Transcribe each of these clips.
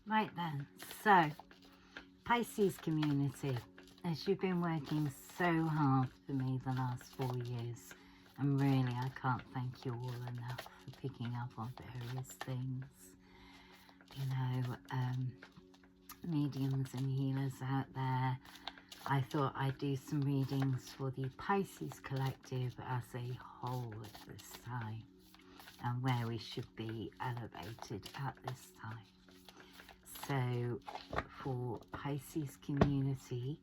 Right then, so Pisces community, as you've been working so hard for me the last 4 years, and really I can't thank you all enough for picking up on various things. You know, mediums and healers out there, I thought I'd do some readings for the Pisces collective as a whole at this time, and where we should be elevated at this time. So for Pisces community,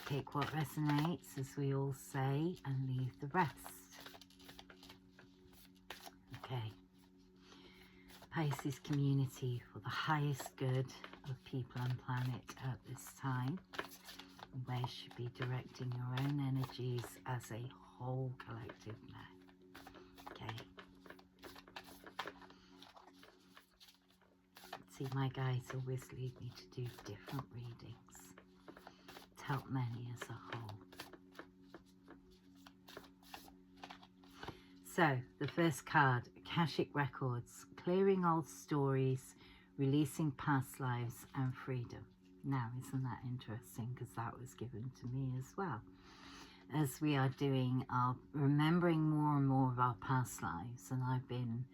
take what resonates, as we all say, and leave the rest. Okay. Pisces community, for the highest good of people and planet at this time, where you should be directing your own energies as a whole collective now. Okay. See, my guides always lead me to do different readings to help many as a whole. So, the first card, Akashic Records, clearing old stories, releasing past lives and freedom. Now, isn't that interesting? Because that was given to me as well. As we are doing our, remembering more and more of our past lives, and I've been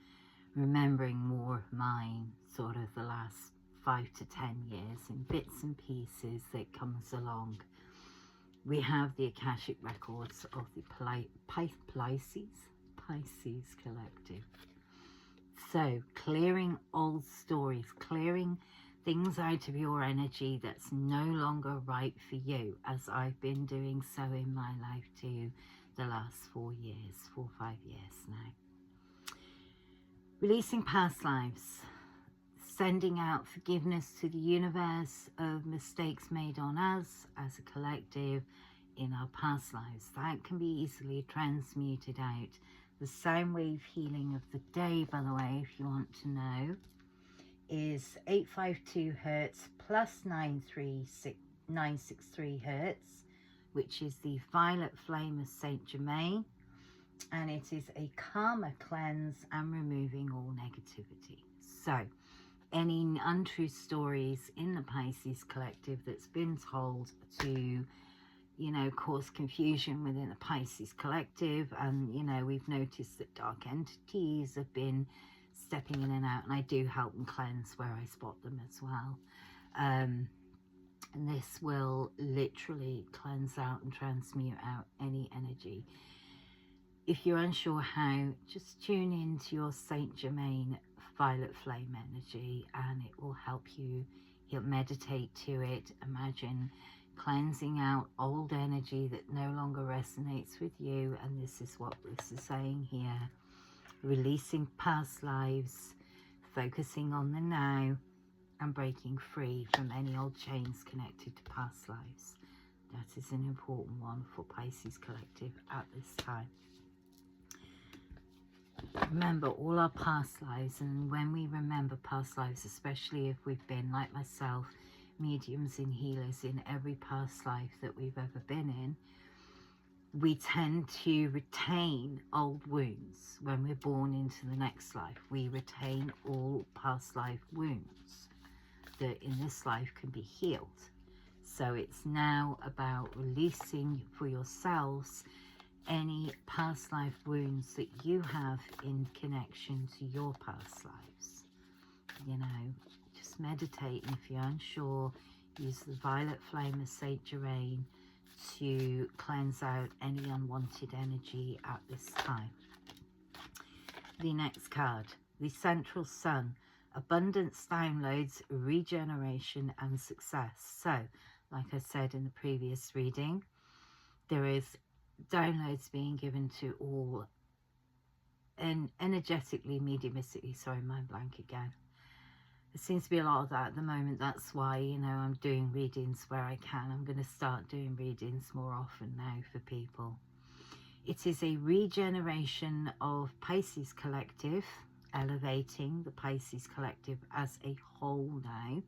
remembering more of mine sort of the last 5 to 10 years in bits and pieces that comes along. We have the Akashic Records of the Pisces collective. So clearing old stories, clearing things out of your energy that's no longer right for you, as I've been doing so in my life too the last 4 years, 4 or 5 years now. Releasing past lives, sending out forgiveness to the universe of mistakes made on us as a collective in our past lives. That can be easily transmuted out. The sound wave healing of the day, by the way, if you want to know, is 852 hertz plus 963 hertz, which is the violet flame of Saint Germain. And it is a karma cleanse and removing all negativity. So any untrue stories in the Pisces collective that's been told to, you know, cause confusion within the Pisces collective, and, you know, we've noticed that dark entities have been stepping in and out, and I do help them cleanse where I spot them as well. And this will literally cleanse out and transmute out any energy. If you're unsure how, just tune into your Saint Germain violet flame energy, and it will help you. You'll meditate to it. Imagine cleansing out old energy that no longer resonates with you, and this is what this is saying here. Releasing past lives, focusing on the now, and breaking free from any old chains connected to past lives. That is an important one for Pisces collective at this time. Remember all our past lives, and when we remember past lives, especially if we've been, like myself, mediums and healers in every past life that we've ever been in, we tend to retain old wounds. When we're born into the next life, we retain all past life wounds that in this life can be healed. So it's now about releasing for yourselves any past life wounds that you have in connection to your past lives. You know, just meditate, and if you're unsure, use the violet flame of Saint Germain to cleanse out any unwanted energy at this time. The next card, the Central Sun, abundance, downloads, regeneration and success. So, like I said in the previous reading, there is downloads being given to all, and energetically, mediumistically, sorry, mind blank again. There seems to be a lot of that at the moment. That's why, you know, I'm doing readings where I can. I'm going to start doing readings more often now for people. It is a regeneration of Pisces collective, elevating the Pisces collective as a whole now.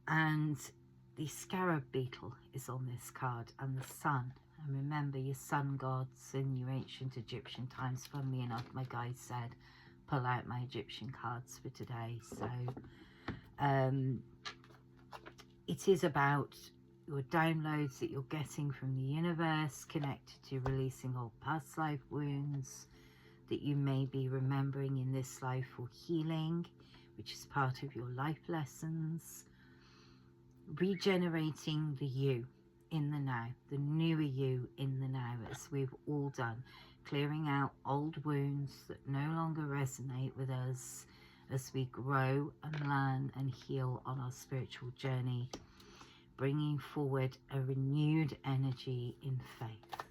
And the scarab beetle is on this card, and the sun. And remember your sun gods in your ancient Egyptian times. Funnily enough, my guide said, pull out my Egyptian cards for today. So It is about your downloads that you're getting from the universe, connected to releasing old past life wounds that you may be remembering in this life for healing, which is part of your life lessons. Regenerating the you in the now, the newer you in the now, as we've all done. Clearing out old wounds that no longer resonate with us as we grow and learn and heal on our spiritual journey. Bringing forward a renewed energy in faith.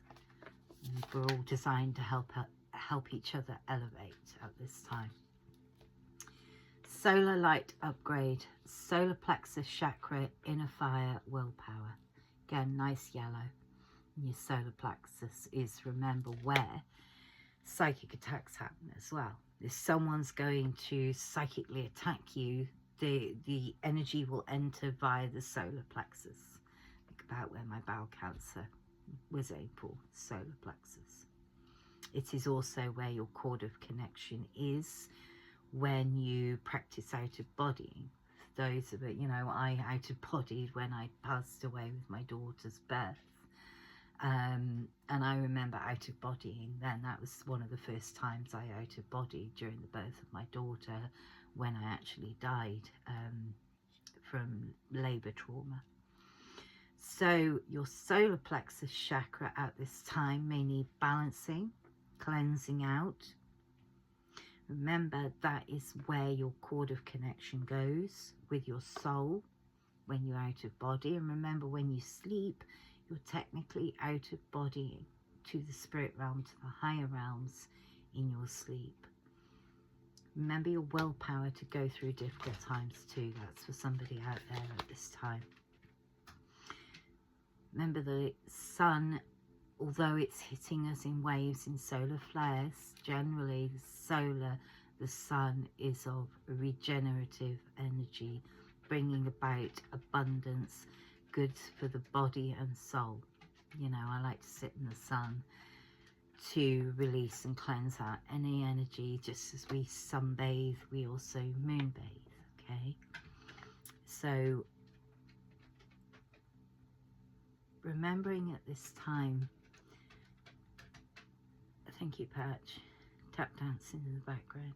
And we're all designed to help each other elevate at this time. Solar light upgrade, solar plexus chakra, inner fire, willpower. Again, nice yellow. And your solar plexus is, remember, where psychic attacks happen as well. If someone's going to psychically attack you, the energy will enter via the solar plexus. Think about where my bowel cancer was able, solar plexus. It is also where your cord of connection is when you practice out of body. Those of it, you know, I out of bodied when I passed away with my daughter's birth. And I remember out of bodying then. That was one of the first times I out of bodied, during the birth of my daughter, when I actually died from labour trauma. So your solar plexus chakra at this time may need balancing, cleansing out. Remember, that is where your cord of connection goes with your soul when you're out of body. And remember, when you sleep, you're technically out of body to the spirit realm, to the higher realms in your sleep. Remember your willpower to go through difficult times too. That's for somebody out there at this time. Remember, the sun, although it's hitting us in waves, in solar flares, generally the sun is of regenerative energy, bringing about abundance, goods for the body and soul. You know, I like to sit in the sun to release and cleanse out any energy. Just as we sunbathe, we also moonbathe, okay? So remembering at this time, thank you, Patch, tap dancing in the background.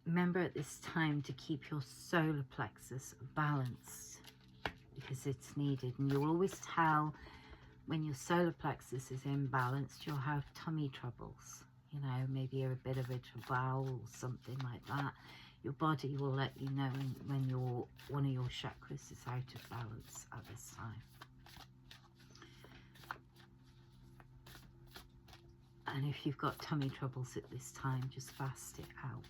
Remember at this time to keep your solar plexus balanced, because it's needed. And you'll always tell when your solar plexus is imbalanced, you'll have tummy troubles. You know, maybe a bit of a bowel or something like that. Your body will let you know when one of your chakras is out of balance at this time. And if you've got tummy troubles at this time, just fast it out.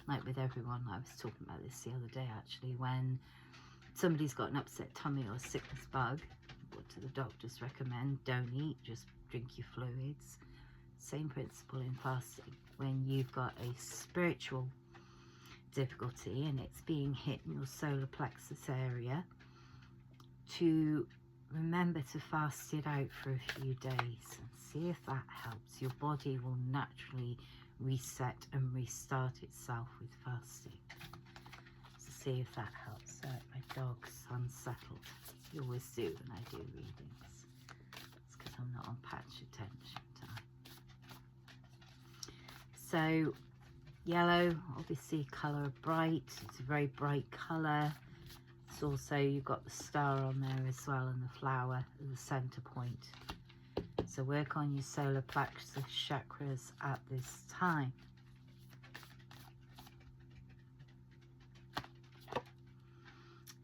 Like with everyone, I was talking about this the other day actually, when somebody's got an upset tummy or a sickness bug, what do the doctors recommend? Don't eat, just drink your fluids. Same principle in fasting. When you've got a spiritual difficulty and it's being hit in your solar plexus area, to remember to fast it out for a few days and see if that helps. Your body will naturally reset and restart itself with fasting. So see if that helps. My dog's unsettled. You always do when I do readings. It's because I'm not on patch attention time. So yellow, obviously colour bright. It's a very bright colour. It's also, you've got the star on there as well, and the flower at the centre point. So work on your solar plexus chakras at this time.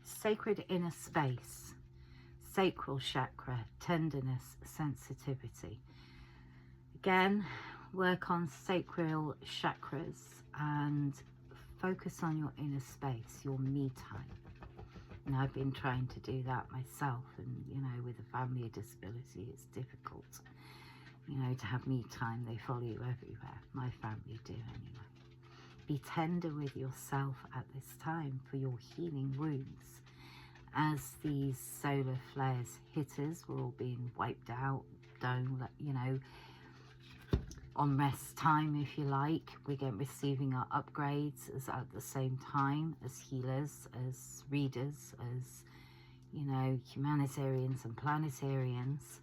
Sacred inner space, sacral chakra, tenderness, sensitivity. Again, work on sacral chakras and focus on your inner space, your me time. And I've been trying to do that myself, and you know, with a family of disability, it's difficult, you know, to have me time. They follow you everywhere. My family do anyway. Be tender with yourself at this time for your healing wounds. As these solar flares hit us, we're all being wiped out. Don't let, you know, on rest time, if you like. We're receiving our upgrades as at the same time as healers, as readers, as, you know, humanitarians and planetarians.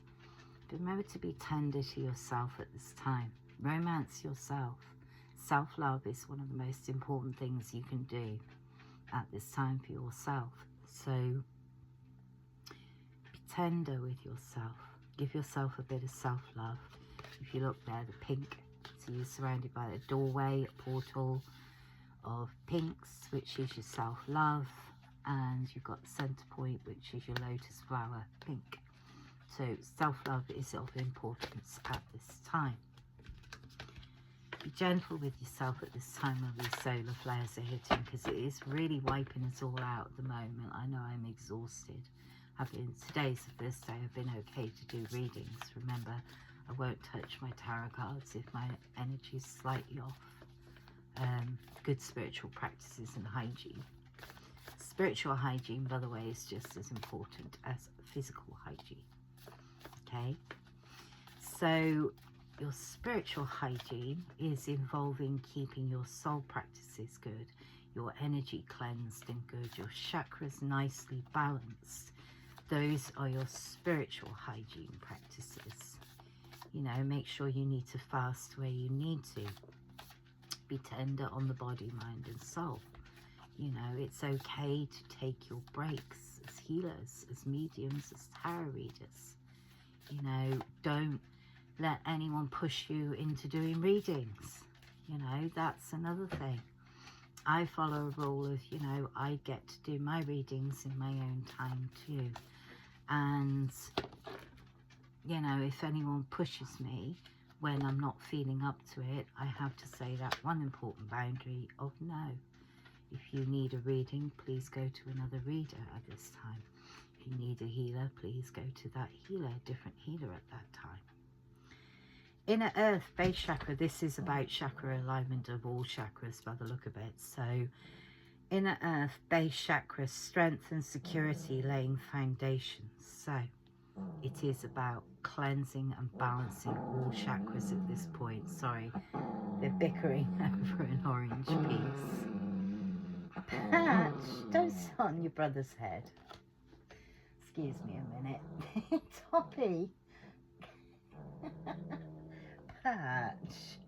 But remember to be tender to yourself at this time. Romance yourself. Self-love is one of the most important things you can do at this time for yourself. So be tender with yourself. Give yourself a bit of self-love. If you look there, the pink, so you're surrounded by a doorway, a portal of pinks, which is your self-love, and you've got the center point, which is your lotus flower pink. So self-love is of importance at this time. Be gentle with yourself at this time when these solar flares are hitting, because it is really wiping us all out at the moment. I know I'm exhausted. Today's the first day I've been okay to do readings. Remember, I won't touch my tarot cards if my energy is slightly off. Good spiritual practices and hygiene. Spiritual hygiene, by the way, is just as important as physical hygiene. Okay? So your spiritual hygiene is involving keeping your soul practices good, your energy cleansed and good, your chakras nicely balanced. Those are your spiritual hygiene practices. You know, make sure you need to fast where you need to. Be tender on the body, mind and soul. You know, it's okay to take your breaks as healers, as mediums, as tarot readers. You know, don't let anyone push you into doing readings. You know, that's another thing. I follow a rule of, you know, I get to do my readings in my own time too. And, you know, if anyone pushes me when I'm not feeling up to it, I have to say that one important boundary of no. If you need a reading, please go to another reader at this time. If you need a healer, please go to that healer, different healer at that time. Inner Earth, base chakra. This is about chakra alignment of all chakras by the look of it. So, Inner Earth, base chakra, strength and security, laying foundations. So, it is about cleansing and balancing all chakras at this point. Sorry, they're bickering over an orange piece. Patch, don't sit on your brother's head. Excuse me a minute. Toppy. Patch.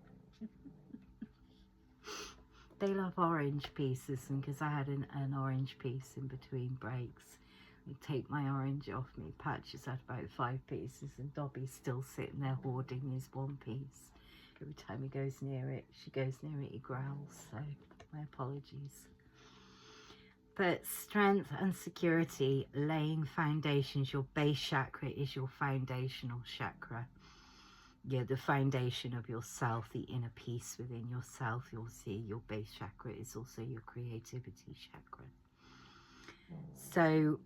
They love orange pieces, and because I had an orange piece in between breaks, I take my orange off me. Patch has had about 5 pieces, and Dobby's still sitting there hoarding his one piece. Every time he goes near it, she goes near it, he growls. So my apologies. But strength and security, laying foundations. Your base chakra is your foundational chakra. Yeah, the foundation of yourself, the inner peace within yourself. You'll see your base chakra is also your creativity chakra. So,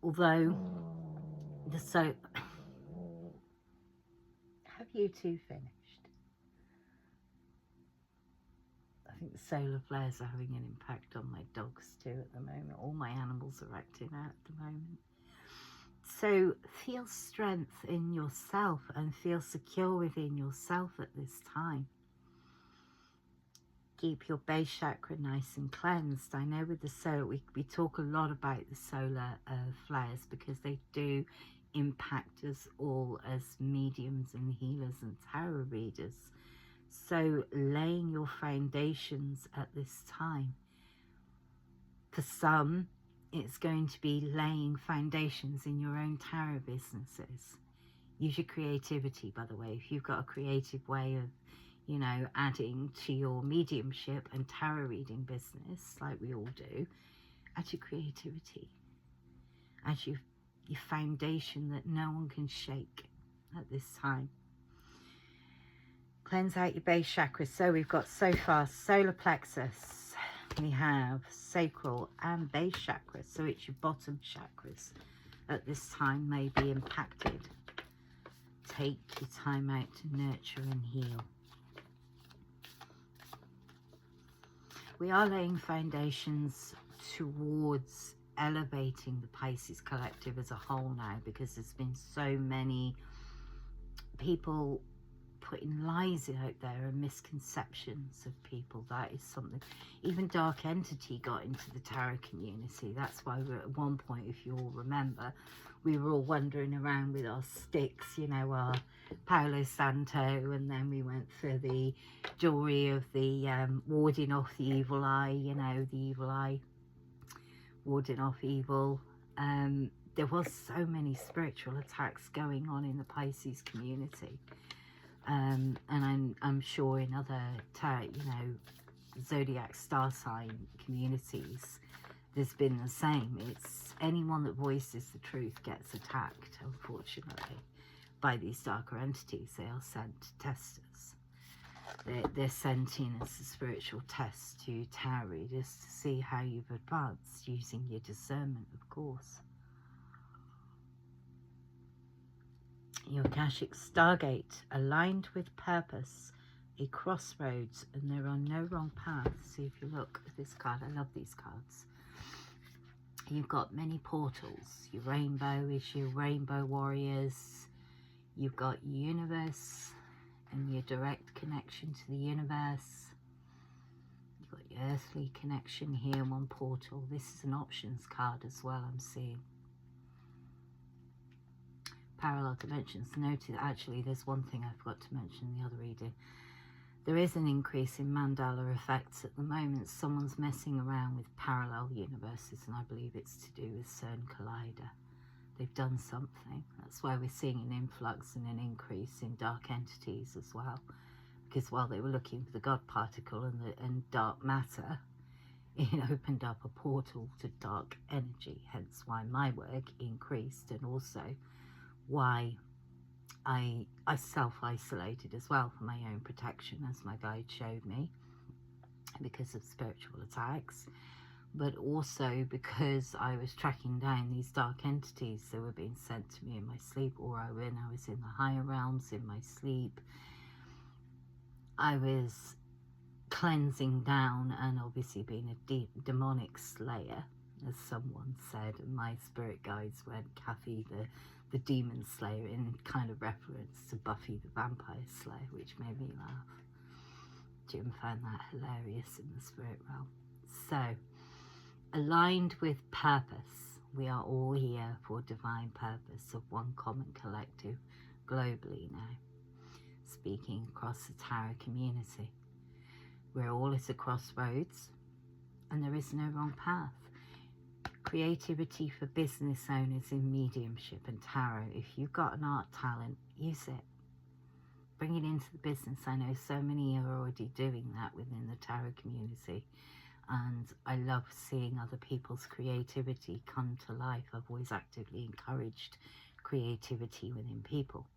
although have you two finished? I think the solar flares are having an impact on my dogs too at the moment. All my animals are acting out at the moment. So feel strength in yourself and feel secure within yourself at this time. Keep your base chakra nice and cleansed. I know with the solar, we talk a lot about the solar flares because they do impact us all as mediums and healers and tarot readers. So laying your foundations at this time. For some, it's going to be laying foundations in your own tarot businesses. Use your creativity, by the way. If you've got a creative way of, you know, adding to your mediumship and tarot reading business, like we all do, add your creativity. Add your foundation that no one can shake at this time. Cleanse out your base chakras. So we've got so far solar plexus. We have sacral and base chakras. So it's your bottom chakras at this time may be impacted. Take your time out to nurture and heal. We are laying foundations towards elevating the Pisces collective as a whole now, because there's been so many people putting lies out there and misconceptions of people. That is something. Even dark entity got into the tarot community. That's why we're at one point, if you all remember, we were all wandering around with our sticks, you know, our Palo Santo, and then we went for the jewelry of the warding off the evil eye, you know, the evil eye, warding off evil. There was so many spiritual attacks going on in the Pisces community, and I'm sure in other, you know, zodiac star sign communities, there's been the same. It's anyone that voices the truth gets attacked, unfortunately, by these darker entities. They are sent testers. They're sent in as a spiritual test to tarot readers to see how you've advanced using your discernment, of course. Your Akashic Stargate, aligned with purpose, a crossroads, and there are no wrong paths. See, if you look at this card, I love these cards. You've got many portals. Your rainbow is your rainbow warriors. You've got universe and your direct connection to the universe. You've got your earthly connection here, one portal. This is an options card as well, I'm seeing. Parallel dimensions. Noted, actually, there's one thing I forgot to mention in the other reading. There is an increase in mandala effects at the moment. Someone's messing around with parallel universes, and I believe it's to do with CERN Collider. They've done something. That's why we're seeing an influx and an increase in dark entities as well. Because while they were looking for the God particle and dark matter, it opened up a portal to dark energy. Hence why my work increased, and also why I self-isolated as well for my own protection, as my guide showed me, because of spiritual attacks, but also because I was tracking down these dark entities that were being sent to me in my sleep, or when I was in the higher realms in my sleep. I was cleansing down and obviously being a demonic slayer, as someone said, and my spirit guides went Kathy the demon slayer, in kind of reference to Buffy the Vampire Slayer, which made me laugh. Jim found that hilarious in the spirit realm. So, aligned with purpose, we are all here for divine purpose of one common collective globally now, speaking across the tarot community. We're all at a crossroads, and there is no wrong path. Creativity for business owners in mediumship and tarot. If you've got an art talent, use it. Bring it into the business. I know so many are already doing that within the tarot community, and I love seeing other people's creativity come to life. I've always actively encouraged creativity within people.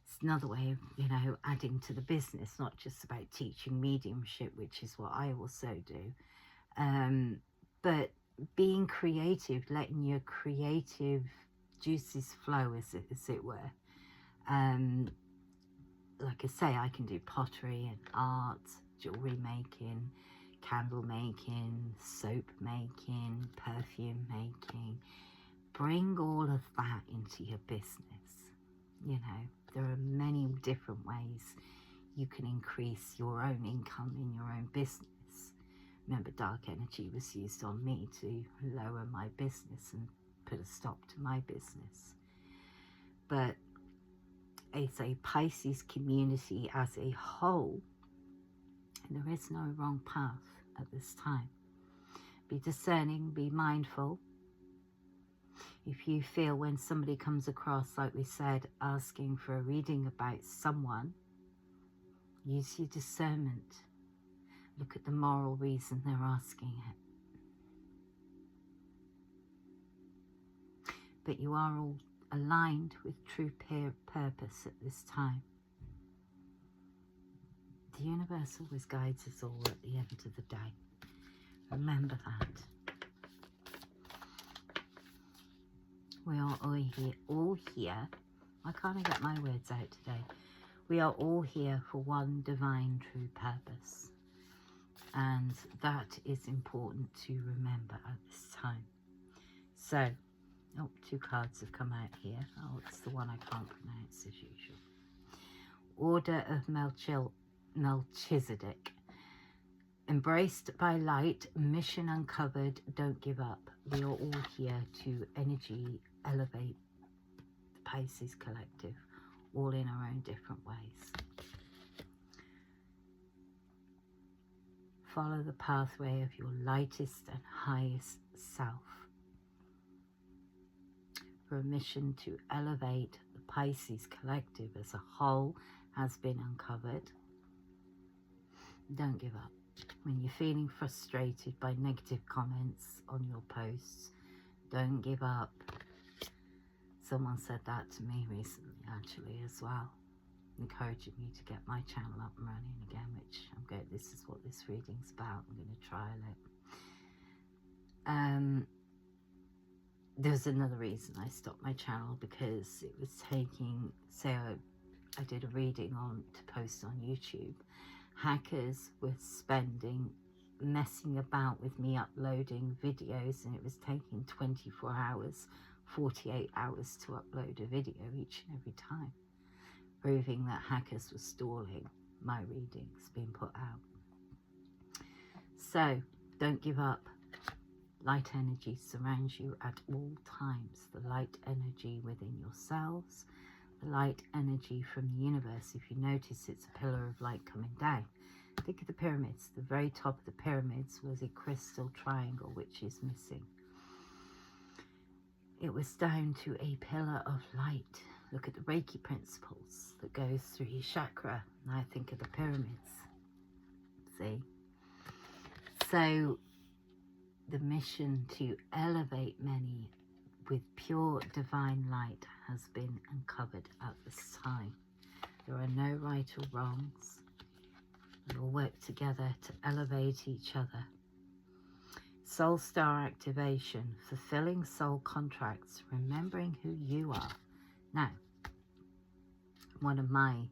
It's another way of, you know, adding to the business, not just about teaching mediumship, which is what I also do, but being creative, letting your creative juices flow, as it were. Like I say, I can do pottery and art, jewelry making, candle making, soap making, perfume making. Bring all of that into your business. You know, there are many different ways you can increase your own income in your own business. Remember, dark energy was used on me to lower my business and put a stop to my business. But as a Pisces community as a whole, there is no wrong path at this time. Be discerning, be mindful. If you feel when somebody comes across, like we said, asking for a reading about someone, use your discernment. Look at the moral reason they're asking it. But you are all aligned with true purpose at this time. The universe always guides us all at the end of the day. Remember that. We are all here. Why can't I get my words out today? We are all here for one divine true purpose. And that is important to remember at this time. So, oh, two cards have come out here. Oh, it's the one I can't pronounce as usual. Order of Melchizedek. Embraced by light, mission uncovered, don't give up. We are all here to energy elevate the Pisces collective, all in our own different ways. Follow the pathway of your lightest and highest self. For a mission to elevate the Pisces collective as a whole has been uncovered. Don't give up. When you're feeling frustrated by negative comments on your posts, don't give up. Someone said that to me recently, actually, as well, encouraging me to get my channel up and running again, which I'm good. This is what this reading's about. I'm going to trial it. There's another reason I stopped my channel, because it was taking, say I did a reading on to post on YouTube. Hackers were messing about with me uploading videos, and it was taking 24 hours, 48 hours to upload a video each and every time, proving that hackers were stalling my readings being put out. So don't give up. Light energy surrounds you at all times. The light energy within yourselves, the light energy from the universe. If you notice, it's a pillar of light coming down. Think of the pyramids. The very top of the pyramids was a crystal triangle, which is missing. It was down to a pillar of light. Look at the Reiki principles that goes through your chakra. Now think of the pyramids. See? So the mission to elevate many with pure divine light has been uncovered at this time. There are no right or wrongs. We all work together to elevate each other. Soul star activation, fulfilling soul contracts, remembering who you are. Now, one of my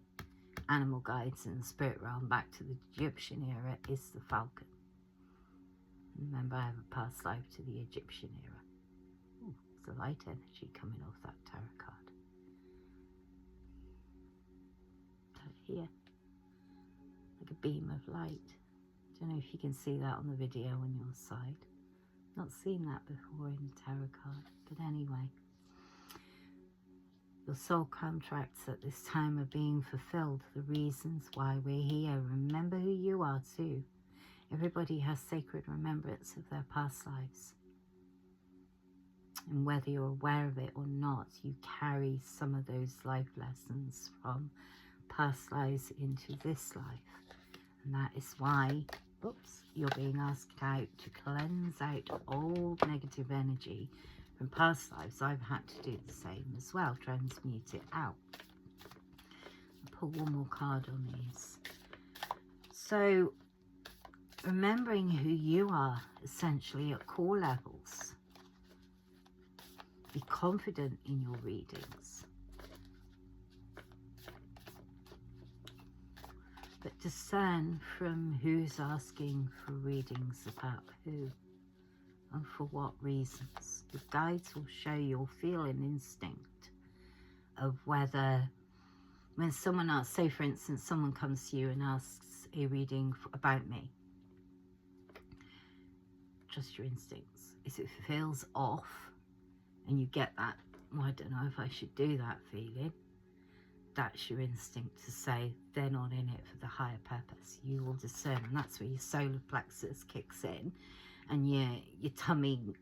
animal guides in the spirit realm back to the Egyptian era is the falcon. Remember, I have a past life to the Egyptian era. Ooh, there's a light energy coming off that tarot card. Right here. Like a beam of light. Don't know if you can see that on the video on your side. Not seen that before in the tarot card, but anyway. Your soul contracts at this time are being fulfilled. The reasons why we're here. Remember who you are too. Everybody has sacred remembrance of their past lives. And whether you're aware of it or not, you carry some of those life lessons from past lives into this life. And that is why, you're being asked out to cleanse out old negative energy from past lives. I've had to do the same as well, transmute it out. I'll pull one more card on these. So, remembering who you are, essentially at core levels. Be confident in your readings. But discern from who's asking for readings about who and for what reasons. The guides will show you or feel an instinct of whether, when someone asks, say for instance, someone comes to you and asks a reading about me. Trust your instincts. If it feels off and you get that, well, I don't know if I should do that feeling, that's your instinct to say they're not in it for the higher purpose. You will discern, and that's where your solar plexus kicks in, and your tummy,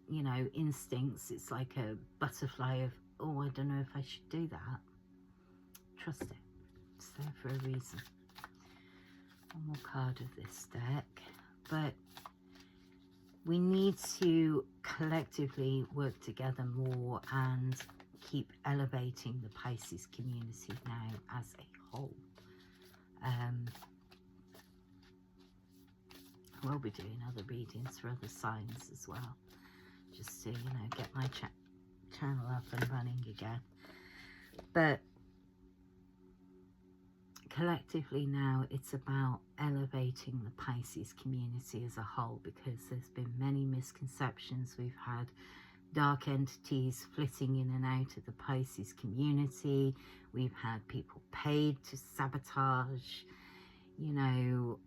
instincts. It's like a butterfly of, oh, I don't know if I should do that. Trust it. It's there for a reason. One more card of this deck, but we need to collectively work together more and keep elevating the Pisces community now as a whole. We'll be doing other readings for other signs as well, just to, get my channel up and running again. But collectively now, it's about elevating the Pisces community as a whole, because there's been many misconceptions. We've had dark entities flitting in and out of the Pisces community. We've had people paid to sabotage, you know,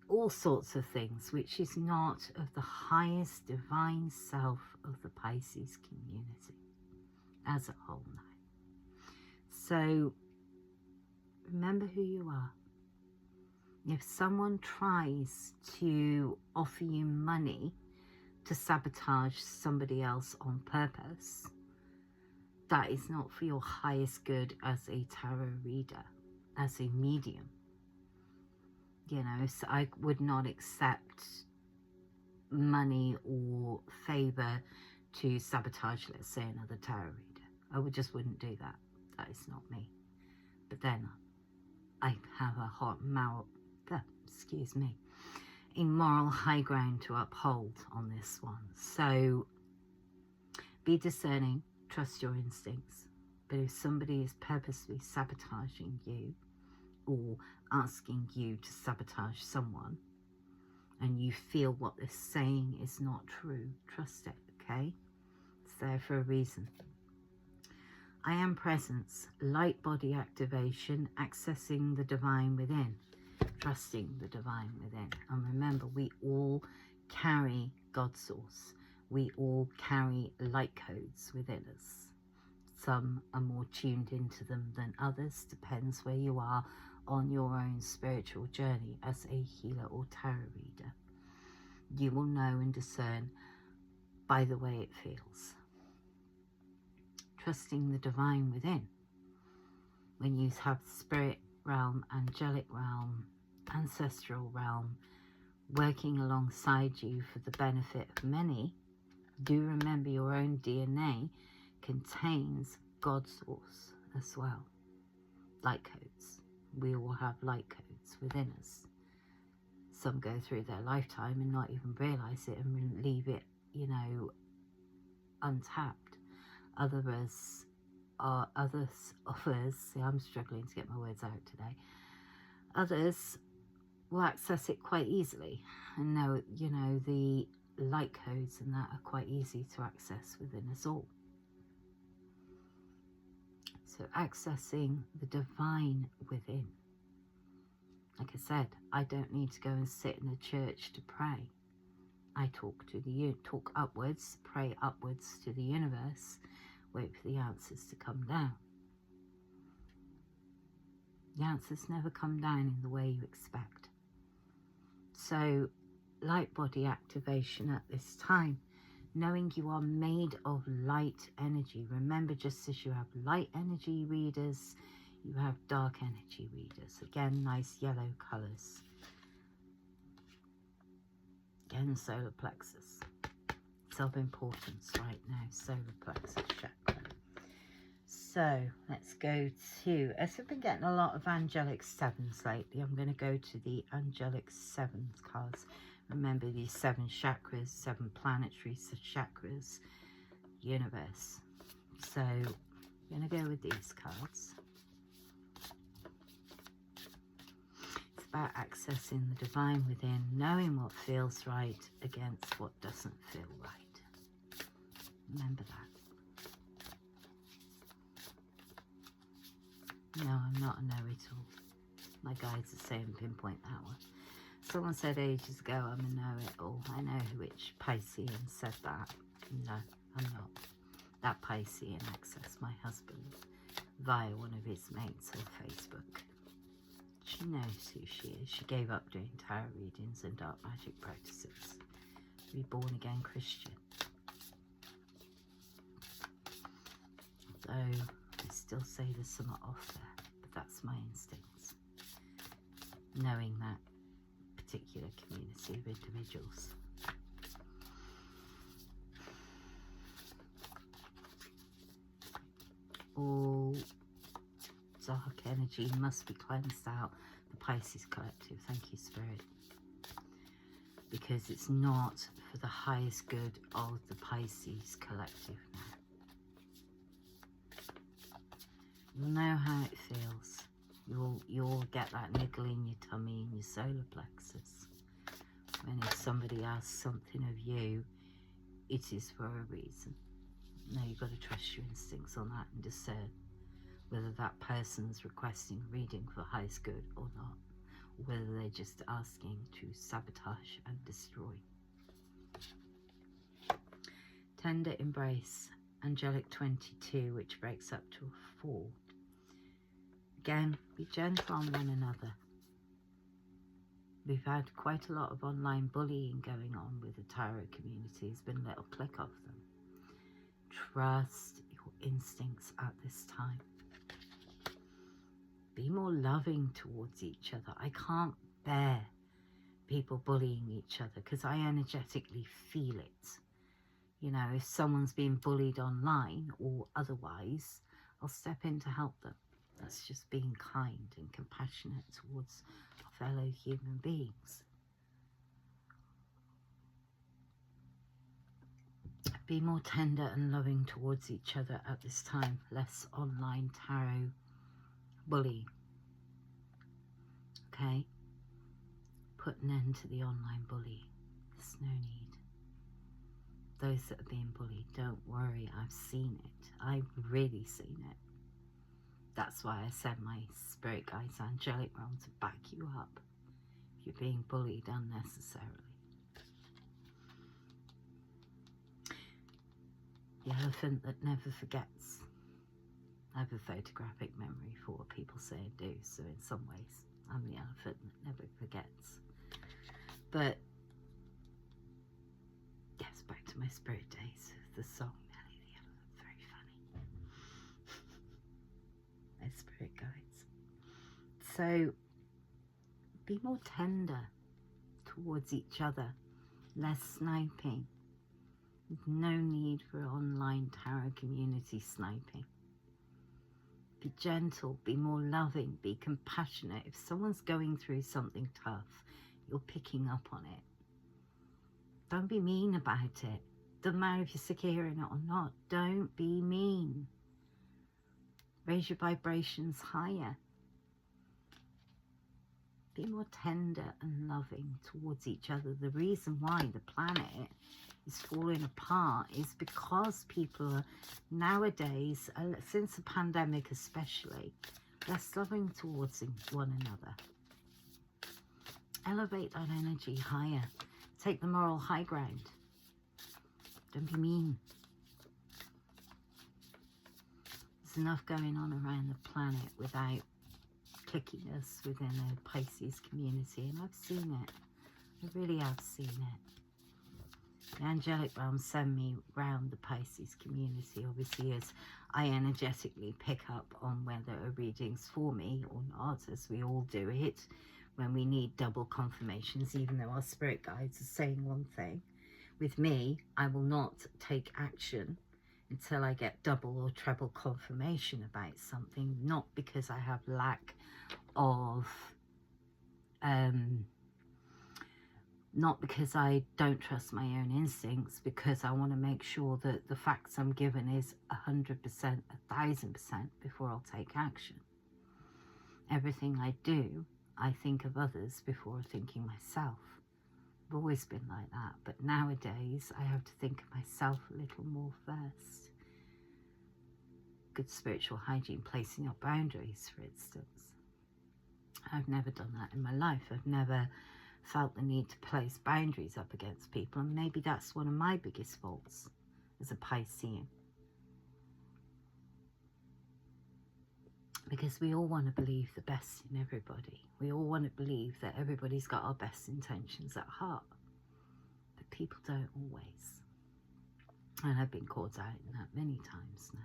all sorts of things, which is not of the highest divine self of the Pisces community as a whole now. So remember who you are. If someone tries to offer you money to sabotage somebody else on purpose, that is not for your highest good as a tarot reader, as a medium. You know, so I would not accept money or favor to sabotage, let's say, another tarot reader. I wouldn't do that. That is not me. But then I have a a moral high ground to uphold on this one. So be discerning, trust your instincts. But if somebody is purposely sabotaging you or asking you to sabotage someone, and you feel what they're saying is not true, trust it, okay? It's there for a reason. I am presence, light body activation, accessing the divine within, trusting the divine within. And remember, we all carry God source. We all carry light codes within us. Some are more tuned into them than others, depends where you are on your own spiritual journey as a healer or tarot reader. You will know and discern by the way it feels. Trusting the divine within. When you have spirit realm, angelic realm, ancestral realm working alongside you for the benefit of many, do remember your own DNA contains God's source as well. Light codes. We all have light codes within us. Some go through their lifetime and not even realize it and leave it, you know, untapped. Others of us, see, I'm struggling to get my words out today. Others will access it quite easily and know, you know, the light codes and that are quite easy to access within us all. So accessing the divine within. Like I said, I don't need to go and sit in a church to pray. I talk upwards, pray upwards to the universe, wait for the answers to come down. The answers never come down in the way you expect. So, light body activation at this time, knowing you are made of light energy. Remember, just as you have light energy readers, you have dark energy readers. Again, nice yellow colours. Again, solar plexus. It's of importance right now, solar plexus chakra. So, let's go to, as I've been getting a lot of angelic sevens lately, I'm going to go to the angelic sevens cards. Remember these 7 chakras, 7 planetary chakras, universe. So, I'm going to go with these cards. It's about accessing the divine within, knowing what feels right against what doesn't feel right. Remember that. No, I'm not a know-it-all. My guides are saying pinpoint that one. Someone said ages ago, I'm a know-it-all. I know which Piscean said that. No, I'm not. That Piscean accessed my husband via one of his mates on Facebook. She knows who she is. She gave up doing tarot readings and dark magic practices. Reborn again Christian. Although I still say there's something off there, but that's my instincts. Knowing that particular community of individuals. All dark energy must be cleansed out. The Pisces Collective. Thank you, Spirit. Because it's not for the highest good of the Pisces Collective now. You'll know how it feels. You'll get that niggle in your tummy, in your solar plexus. When if somebody asks something of you, it is for a reason. Now you've got to trust your instincts on that and discern whether that person's requesting a reading for highest good or not, or whether they're just asking to sabotage and destroy. Tender embrace, angelic 22, which breaks up to a 4. Again, be gentle on one another. We've had quite a lot of online bullying going on with the tarot community. There's been a little click of them. Trust your instincts at this time. Be more loving towards each other. I can't bear people bullying each other because I energetically feel it. You know, if someone's being bullied online or otherwise, I'll step in to help them. That's just being kind and compassionate towards our fellow human beings. Be more tender and loving towards each other at this time. Less online tarot bullying. Okay? Put an end to the online bullying. There's no need. Those that are being bullied, don't worry, I've seen it. I've really seen it. That's why I send my spirit guides, angelic realm, to back you up if you're being bullied unnecessarily. The elephant that never forgets. I have a photographic memory for what people say and do, so in some ways I'm the elephant that never forgets. But yes, back to my spirit days. The song Melly the Elephant, very funny. My spirit guides. So be more tender towards each other, less sniping. No need for online tarot community sniping. Be gentle, be more loving, be compassionate. If someone's going through something tough, you're picking up on it. Don't be mean about it. Doesn't matter if you're sick of hearing it or not. Don't be mean. Raise your vibrations higher. Be more tender and loving towards each other. The reason why the planet is falling apart is because people are nowadays, since the pandemic especially, less loving towards one another. Elevate that energy higher. Take the moral high ground. Don't be mean. There's enough going on around the planet without clickiness within a Pisces community, and I've seen it. I really have seen it. The angelic realms send me round the Pisces community, obviously, as I energetically pick up on whether a reading's for me or not, as we all do it when we need double confirmations, even though our spirit guides are saying one thing. With me, I will not take action until I get double or treble confirmation about something, not because I have lack of not because I don't trust my own instincts, because I want to make sure that the facts I'm given is 100%, 1000% before I'll take action. Everything I do, I think of others before thinking myself. I've always been like that, but nowadays I have to think of myself a little more first. Good spiritual hygiene, placing up boundaries, for instance. I've never done that in my life. I've never felt the need to place boundaries up against people, and maybe that's one of my biggest faults as a Piscean. Because we all want to believe the best in everybody. We all want to believe that everybody's got our best intentions at heart. But people don't always. And I've been caught out in that many times now.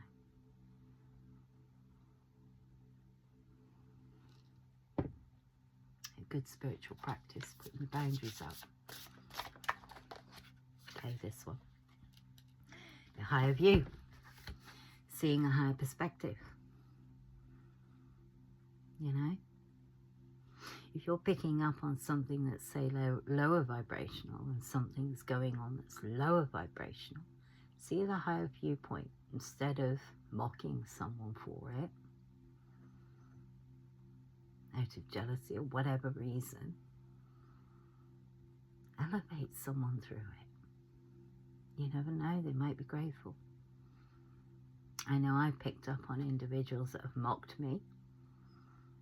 A good spiritual practice, putting the boundaries up. Okay, this one. A higher view. Seeing a higher perspective. You know, if you're picking up on something that's, say, lower vibrational, and something's going on that's lower vibrational, see the higher viewpoint instead of mocking someone for it out of jealousy or whatever reason. Elevate someone through it. You never know, they might be grateful. I know I've picked up on individuals that have mocked me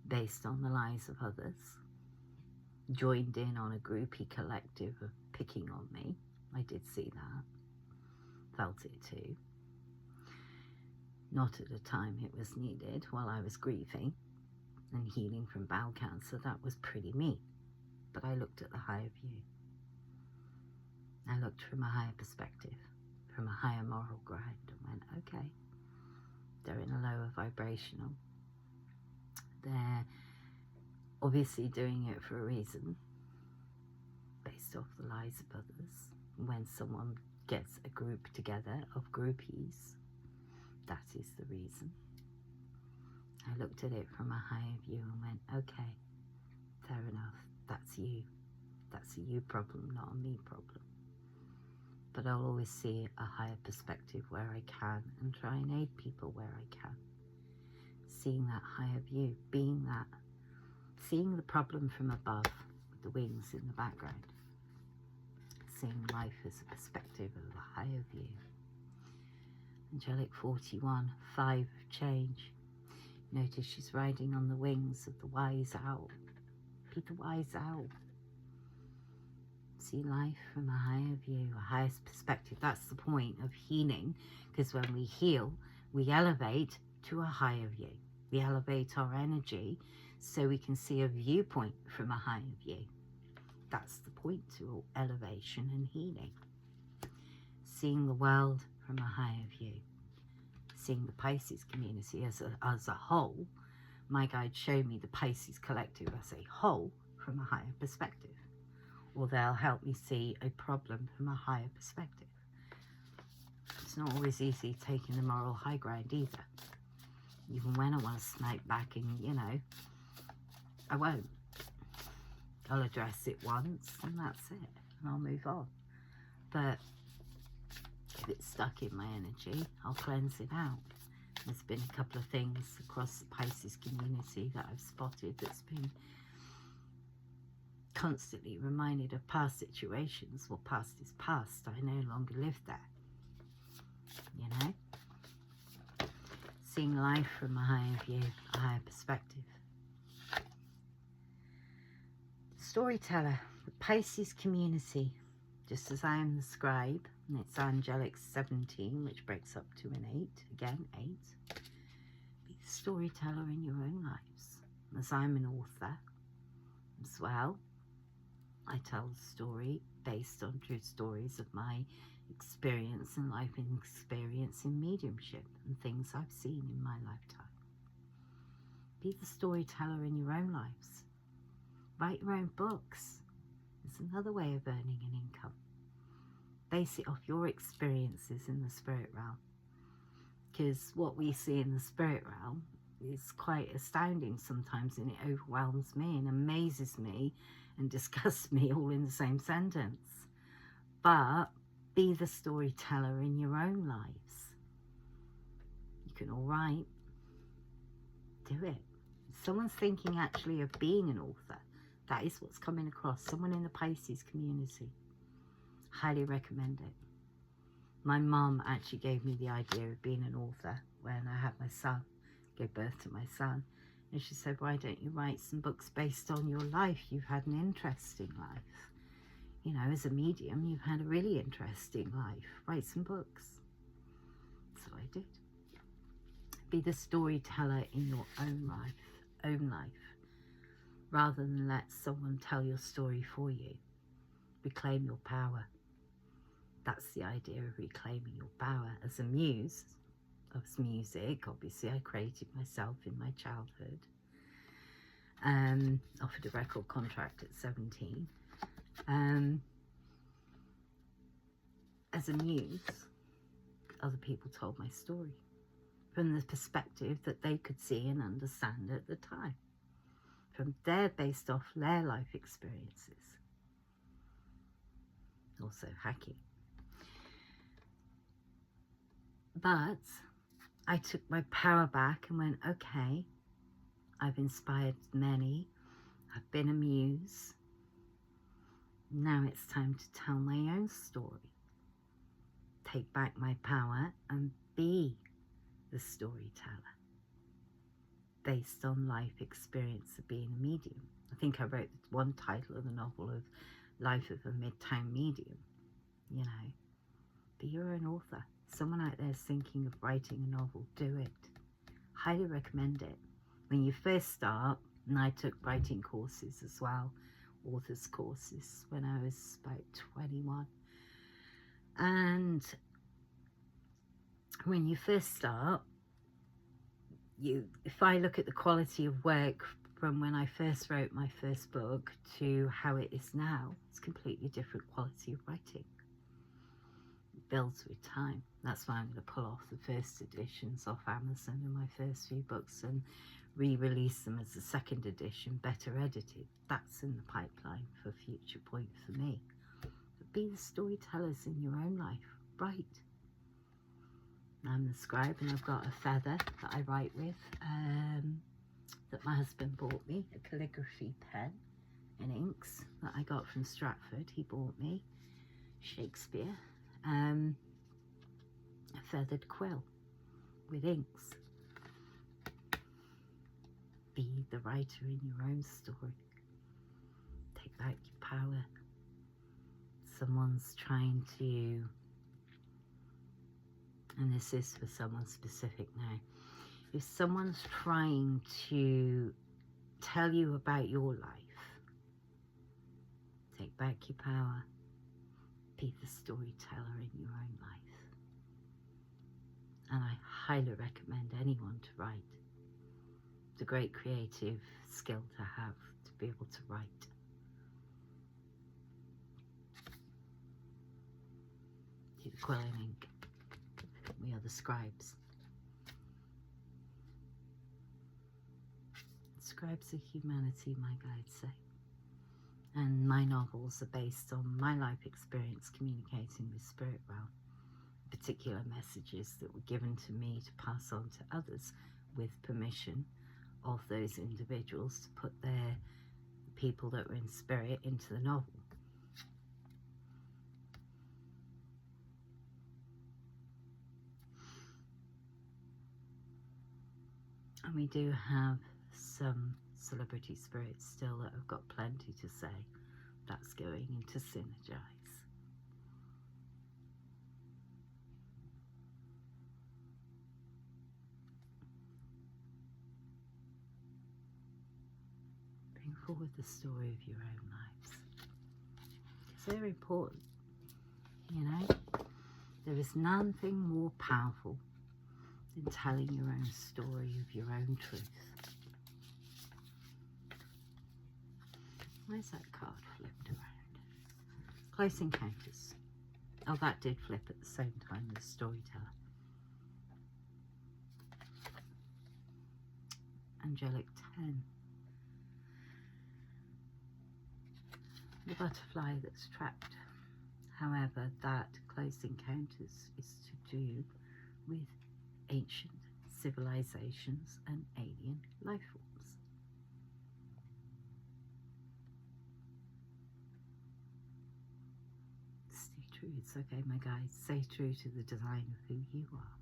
based on the lies of others, joined in on a groupie collective of picking on me. I did see that, felt it too. Not at the time it was needed, while I was grieving and healing from bowel cancer. That was pretty mean. But I looked at the higher view. I looked from a higher perspective, from a higher moral ground, and went, okay, they're in a lower vibrational. They're obviously doing it for a reason, based off the lies of others. When someone gets a group together of groupies, that is the reason. I looked at it from a higher view and went, okay, fair enough, that's you. That's a you problem, not a me problem. But I'll always see a higher perspective where I can and try and aid people where I can. Seeing that higher view, being that, seeing the problem from above with the wings in the background. Seeing life as a perspective of a higher view. Angelic 41, 5 of change. Notice she's riding on the wings of the wise owl. Be the wise owl. See life from a higher view, a higher perspective. That's the point of healing, because when we heal, we elevate to a higher view. We elevate our energy so we can see a viewpoint from a higher view. That's the point to elevation and healing. Seeing the world from a higher view. Seeing the Pisces community as a whole. My guides show me the Pisces collective as a whole from a higher perspective. Or they'll help me see a problem from a higher perspective. It's not always easy taking the moral high ground either. Even when I want to snipe back and, you know, I won't. I'll address it once and that's it. And I'll move on. But if it's stuck in my energy, I'll cleanse it out. There's been a couple of things across the Pisces community that I've spotted that's been constantly reminded of past situations. Well, past is past. I no longer live there. You know? Seeing life from a higher view, a higher perspective. Storyteller, the Pisces community, just as I am the scribe, and it's angelic 17, which breaks up to an 8, again 8. Be the storyteller in your own lives. As I'm an author as well, I tell the story based on true stories of my experience in life and experience in mediumship and things I've seen in my lifetime. Be the storyteller in your own lives. Write your own books. It's another way of earning an income. Base it off your experiences in the spirit realm. Because what we see in the spirit realm is quite astounding sometimes, and it overwhelms me and amazes me and disgusts me all in the same sentence. But be the storyteller in your own lives. You can all write. Do it. If someone's thinking actually of being an author, that is what's coming across. Someone in the Pisces community. Highly recommend it. My mum actually gave me the idea of being an author when I had my son, gave birth to my son. And she said, why don't you write some books based on your life? You've had an interesting life. You know, as a medium, you've had a really interesting life. Write some books. So I did. Be the storyteller in your own life, rather than let someone tell your story for you. Reclaim your power. That's the idea of reclaiming your power. As a muse of music, obviously I created myself in my childhood. Offered a record contract at 17. As a muse, other people told my story from the perspective that they could see and understand at the time, from based off their life experiences. Also hacking. But I took my power back and went, okay, I've inspired many, I've been a muse. Now it's time to tell my own story. Take back my power and be the storyteller, based on life experience of being a medium. I think I wrote one title of the novel of Life of a Midtown Medium, you know. Be your own author. Someone out there is thinking of writing a novel, do it. Highly recommend it. When you first start, and I took writing courses as well, authors courses, when I was about 21. And when you first start, if I look at the quality of work from when I first wrote my first book to how it is now, it's completely different quality of writing. It builds with time. That's why I'm going to pull off the first editions off Amazon in my first few books and re-release them as a second edition, better edited. That's in the pipeline for future point for me. But be the storytellers in your own life. Write. I'm the scribe, and I've got a feather that I write with that my husband bought me, a calligraphy pen and inks that I got from Stratford. He bought me Shakespeare, a feathered quill with inks. Be the writer in your own story. Take back your power. Someone's trying to, and this is for someone specific now, if someone's trying to tell you about your life, take back your power. Be the storyteller in your own life. And I highly recommend anyone to write. It's a great creative skill to have, to be able to write. Do the quill and ink. We are the scribes. Scribes of humanity, my guides say. And my novels are based on my life experience communicating with spirit realm. Particular messages that were given to me to pass on to others with permission of those individuals to put their people that were in spirit into the novel. And we do have some celebrity spirits still that have got plenty to say. That's going into synergize. Bring forward the story of your own lives. It's very important, you know. There is nothing more powerful than telling your own story of your own truth. Where's that card flipped around? Close Encounters. Oh, that did flip at the same time as Storyteller. Angelic 10. The butterfly that's trapped. However, that Close Encounters is to do with ancient civilizations and alien life forms. Stay true. It's okay, my guys. Stay true to the design of who you are.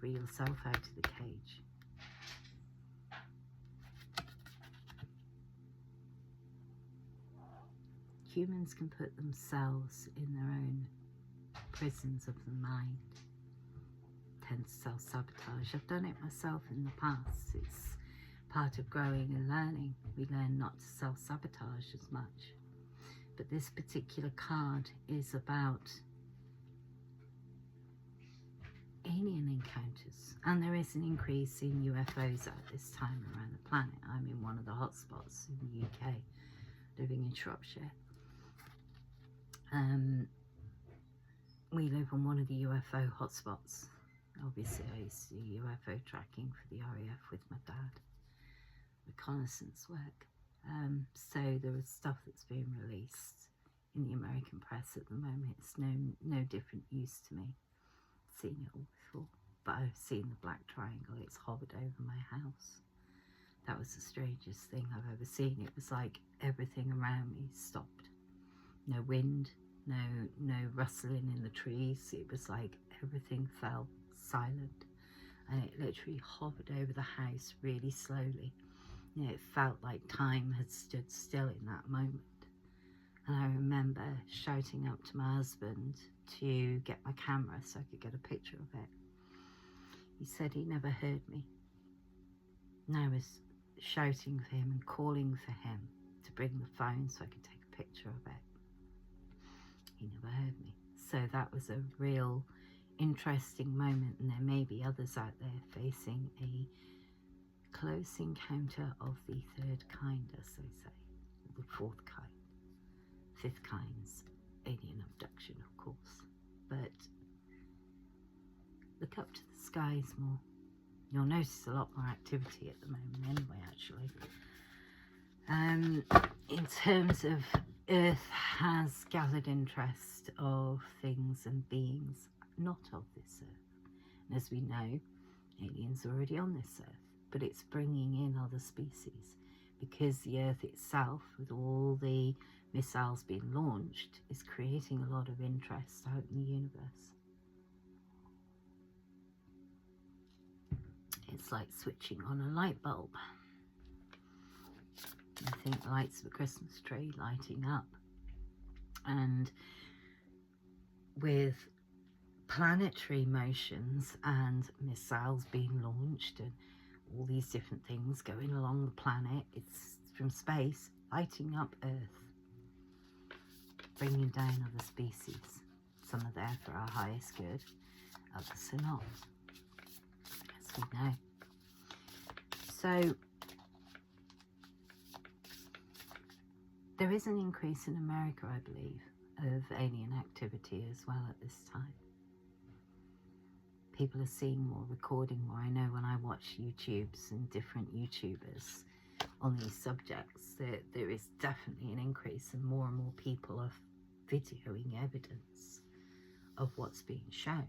Free yourself out of the cage. Humans can put themselves in their own prisons of the mind. Tend to self-sabotage. I've done it myself in the past. It's part of growing and learning. We learn not to self-sabotage as much. But this particular card is about alien encounters. And there is an increase in UFOs at this time around the planet. I'm in one of the hotspots in the UK, living in Shropshire. We live on one of the UFO hotspots. Obviously, I used to do UFO tracking for the RAF with my dad, reconnaissance work. So there is stuff that's being released in the American press at the moment. It's no different use to me. I've seen it all before, but I've seen the black triangle. It's hovered over my house. That was the strangest thing I've ever seen. It was like everything around me stopped. No wind, no rustling in the trees. It was like everything fell silent. and it literally hovered over the house really slowly. It felt like time had stood still in that moment. And I remember shouting up to my husband to get my camera so I could get a picture of it. He said he never heard me. And I was shouting for him and calling for him to bring the phone so I could take a picture of it. He never heard me. So that was a real interesting moment, and there may be others out there facing a close encounter of the third kind, as they say, the fourth kind, fifth kind's alien abduction, of course. But look up to the skies more. You'll notice a lot more activity at the moment anyway, actually. In terms of Earth has gathered interest of things and beings not of this Earth. And as we know, aliens are already on this Earth, but it's bringing in other species because the Earth itself, with all the missiles being launched, is creating a lot of interest out in the universe. It's like switching on a light bulb. I think the lights of a Christmas tree lighting up. And with planetary motions and missiles being launched and all these different things going along the planet, it's from space lighting up Earth, bringing down other species. Some are there for our highest good, others are not, as we know. So there is an increase in America, I believe, of alien activity as well at this time. People are seeing more, recording more. I know when I watch YouTubes and different YouTubers on these subjects, there is definitely an increase, and more people are videoing evidence of what's being shown.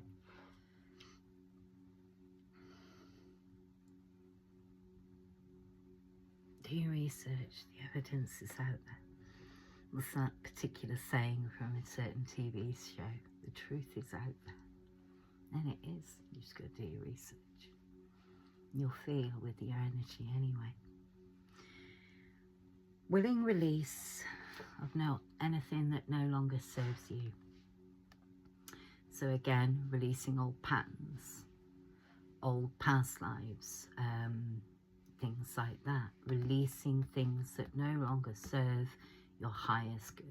Do your research, the evidence is out there. What's that particular saying from a certain TV show? The truth is out there. And it is. You just got to do your research. You'll feel with your energy anyway. Willing release of anything that no longer serves you. So again, releasing old patterns, old past lives, things like that. Releasing things that no longer serve your highest good.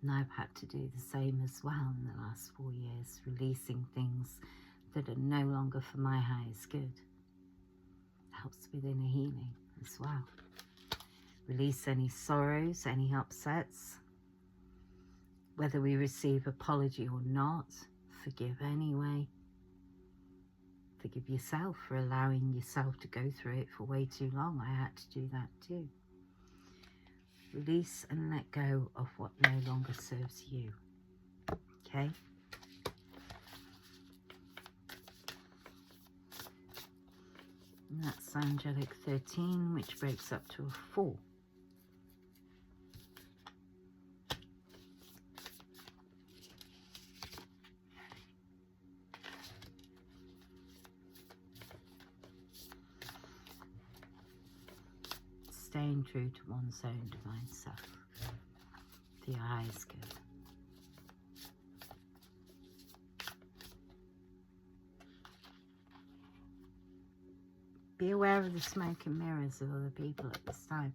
And I've had to do the same as well in the last 4 years, releasing things that are no longer for my highest good. Helps with inner healing as well. Release any sorrows, any upsets. Whether we receive apology or not, forgive anyway. Forgive yourself for allowing yourself to go through it for way too long. I had to do that too. Release and let go of what no longer serves you. Okay? And that's angelic 13, which breaks up to a 4. Staying true to one's own divine self, for your highest good. Be aware of the smoke and mirrors of other people at this time.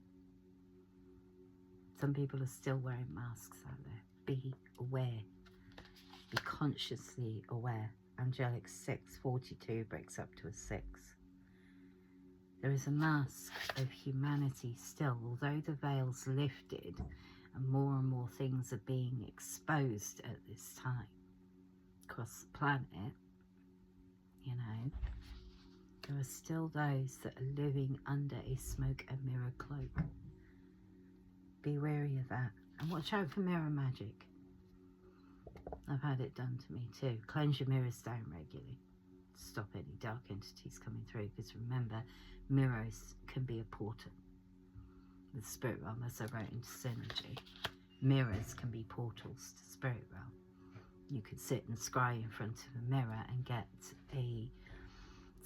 Some people are still wearing masks out there. Be aware. Be consciously aware. Angelic 642 breaks up to a 6. There is a mask of humanity still, although the veil's lifted and more things are being exposed at this time across the planet, you know, there are still those that are living under a smoke and mirror cloak. Be wary of that, and watch out for mirror magic. I've had it done to me too. Cleanse your mirrors down regularly. Stop any dark entities coming through, because remember, mirrors can be a portal. The spirit realm, as I wrote in Synergy, mirrors can be portals to spirit realm. You could sit and scry in front of a mirror and get a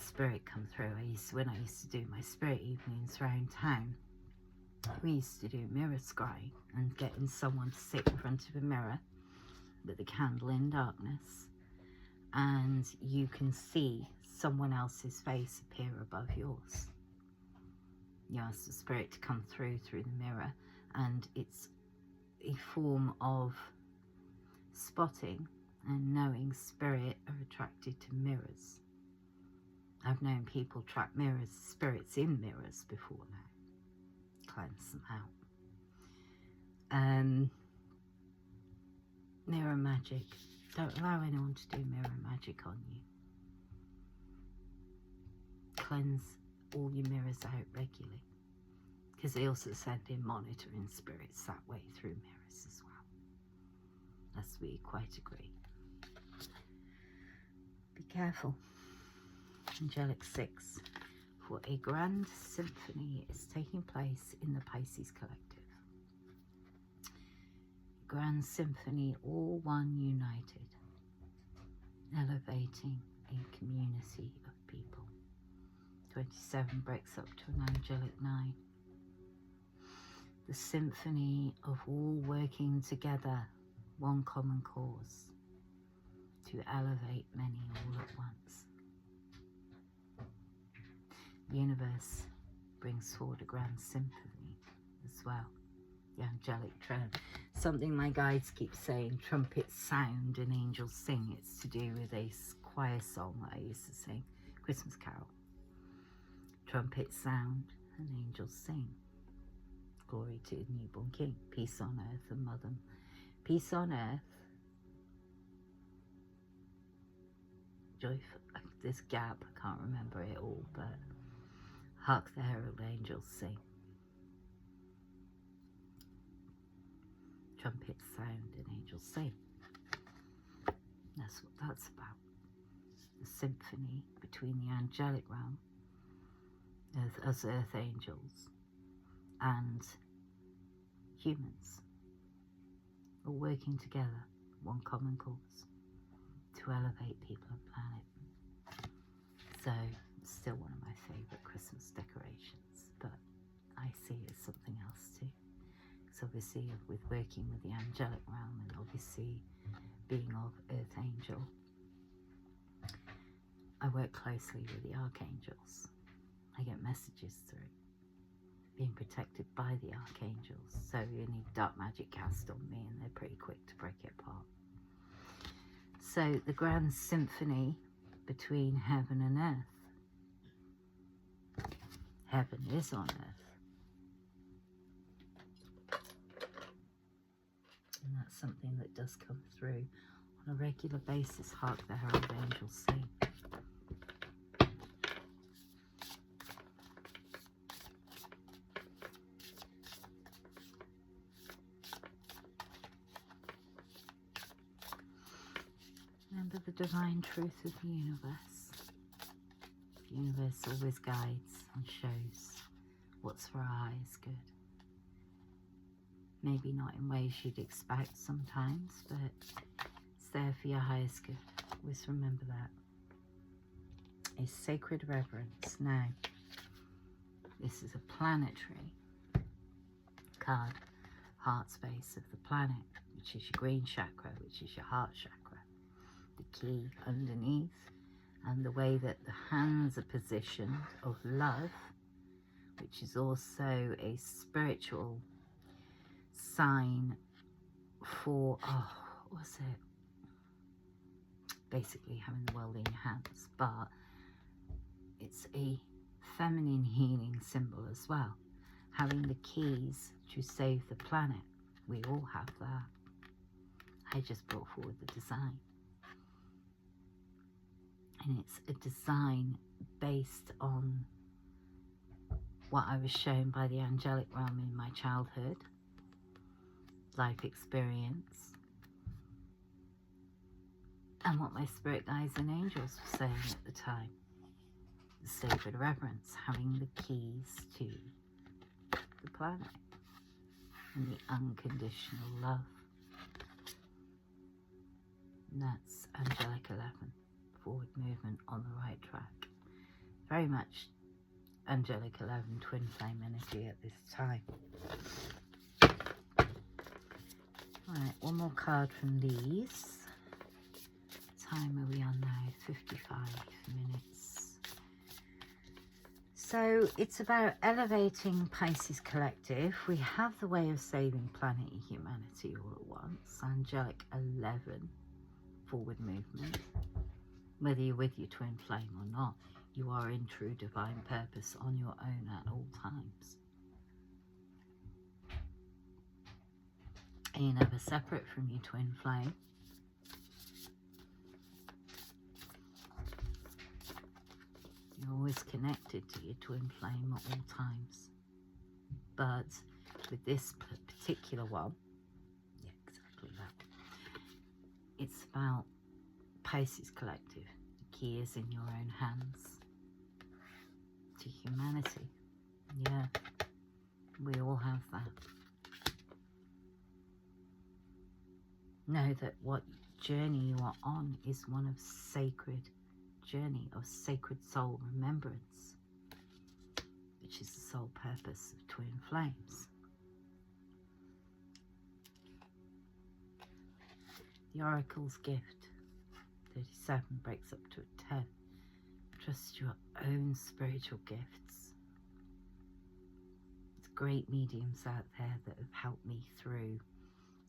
spirit come through. When I used to do my spirit evenings around town, we used to do mirror scrying and getting someone to sit in front of a mirror with a candle in darkness, and you can see someone else's face appear above yours. You ask the spirit to come through the mirror, and it's a form of spotting and knowing spirit are attracted to mirrors. I've known people trap spirits in mirrors before now. Cleanse them out. Mirror magic. Don't allow anyone to do mirror magic on you. Cleanse all your mirrors out regularly, because they also send in monitoring spirits that way through mirrors as well. As we quite agree. Be careful. Angelic 6. For a grand symphony is taking place in the Pisces collective. Grand symphony, all one united, elevating a community of people. 27 breaks up to an angelic 9. The symphony of all working together, one common cause, to elevate many all at once. The universe brings forward a grand symphony as well. The angelic trend. Something my guides keep saying, trumpets sound and angels sing. It's to do with a choir song that I used to sing, Christmas carol. Trumpets sound and angels sing. Glory to the newborn King. Peace on earth and mother. Peace on earth. Joyful. This gap, I can't remember it all, but hark the herald angels sing. Trumpets sound and angels sing. That's what that's about. The symphony between the angelic realm, as earth angels, and humans, all working together, one common cause, to elevate people and planet. So, it's still one of my favourite Christmas decorations, but I see it as something else too. Because obviously, with working with the angelic realm, and obviously being of earth angel, I work closely with the archangels. I get messages through, being protected by the archangels. So any dark magic cast on me, and they're pretty quick to break it apart. So the grand symphony between heaven and earth. Heaven is on earth. And that's something that does come through on a regular basis. Hark the herald angels sing. Remember the divine truth of the universe. The universe always guides and shows what's for our highest good. Maybe not in ways you'd expect sometimes, but it's there for your highest good. Always remember that. A sacred reverence. Now, this is a planetary card. Heart space of the planet, which is your green chakra, which is your heart chakra. The key underneath, and the way that the hands are positioned of love, which is also a spiritual sign for, what's it? Basically having the world in your hands, but it's a feminine healing symbol as well. Having the keys to save the planet. We all have that. I just brought forward the design. And it's a design based on what I was shown by the angelic realm in my childhood, life experience, and what my spirit guides and angels were saying at the time. The sacred reverence, having the keys to the planet, and the unconditional love. And that's angelic 11. Forward movement on the right track. very much angelic 11 twin flame energy at this time. Right, one more card from these. Time are we on now? 55 minutes. So it's about elevating Pisces collective. We have the way of saving planet and humanity all at once. Angelic 11, forward movement. Whether you're with your twin flame or not, you are in true divine purpose on your own at all times. And you're never separate from your twin flame. You're always connected to your twin flame at all times. But with this particular one, yeah, exactly that. It's about Pisces collective. The key is in your own hands. To humanity. Yeah, we all have that. Know that what journey you are on is one of sacred journey of sacred soul remembrance, which is the sole purpose of twin flames. The Oracle's gift, 37, breaks up to a 10. Trust your own spiritual gifts. There's great mediums out there that have helped me through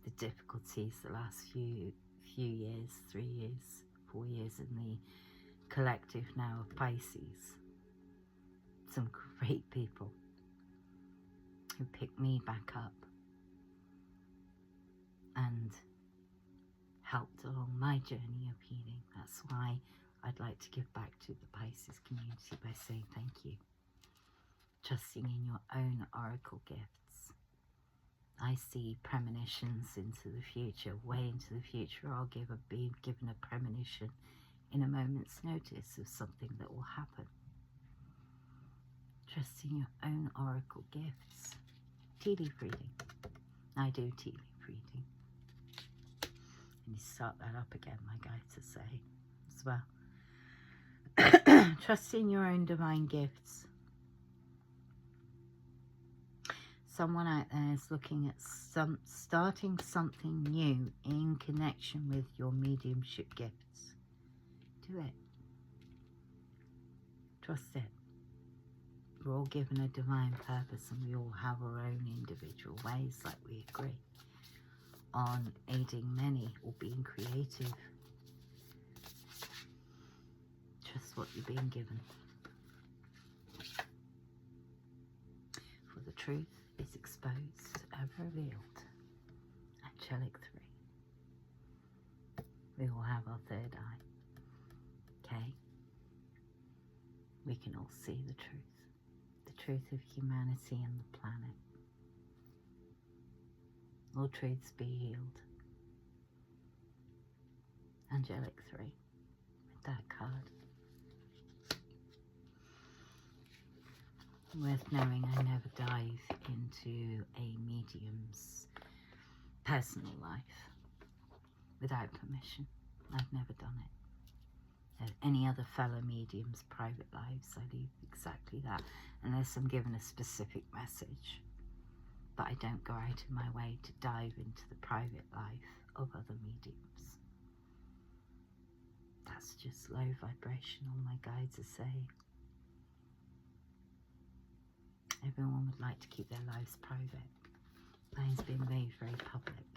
the difficulties the last few years, 3 years, 4 years in the collective now of Pisces. Some great people who picked me back up and helped along my journey of healing. That's why I'd like to give back to the Pisces community by saying thank you. Trusting in your own oracle gifts. I see premonitions into the future, way into the future. I'll be given a premonition in a moment's notice of something that will happen. Trusting your own oracle gifts. Tea leaf reading. I do tea leaf reading. And you start that up again, my guides are saying as well. Trusting your own divine gifts. Someone out there is looking at starting something new in connection with your mediumship gifts. Do it. Trust it. We're all given a divine purpose and we all have our own individual ways, like we agree, on aiding many or being creative. Trust what you're being given. For the truth is exposed and revealed. Angelic 3. We all have our third eye. Okay? We can all see the truth. The truth of humanity and the planet. All truths be healed. Angelic 3. With that card. Worth knowing, I never dive into a medium's personal life without permission. I've never done it. Any other fellow mediums' private lives, I leave exactly that, unless I'm given a specific message. But I don't go out of my way to dive into the private life of other mediums. That's just low vibrational, my guides are saying. Everyone would like to keep their lives private. Mine's been made very public,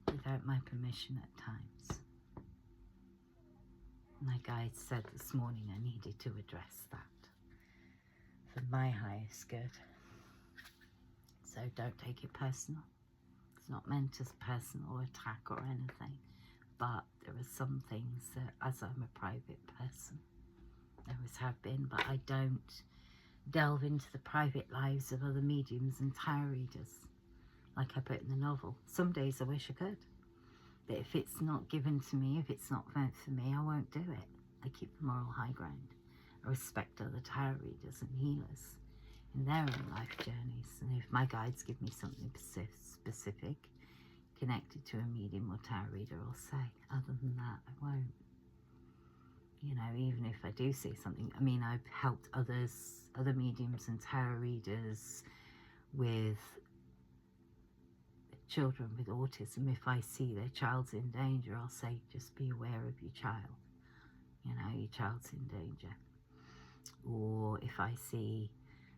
without my permission at times. My guide said this morning I needed to address that for my highest good. So don't take it personal. It's not meant as personal attack or anything, but there are some things that, as I'm a private person, there always have been, but I don't delve into the private lives of other mediums and tarot readers like I put in the novel. Some days I wish I could, but if it's not given to me, if it's not meant for me, I won't do it. I keep the moral high ground. I respect other tarot readers and healers in their own life journeys, and if my guides give me something specific connected to a medium or tarot reader, I'll say. Other than that, I won't. you know, even if I do see something, I mean, I've helped other mediums and tarot readers with children with autism. If I see their child's in danger, I'll say, just be aware of your child. You know, your child's in danger. Or if I see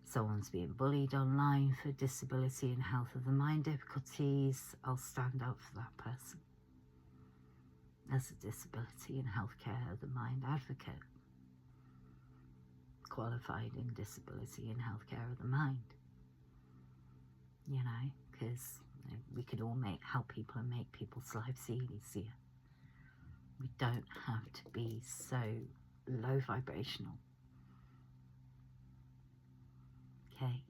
someone's being bullied online for disability and health of the mind difficulties, I'll stand up for that person as a disability and healthcare of the mind advocate, qualified in disability and healthcare of the mind. You know, because we could all help people and make people's lives easier. We don't have to be so low vibrational. Okay?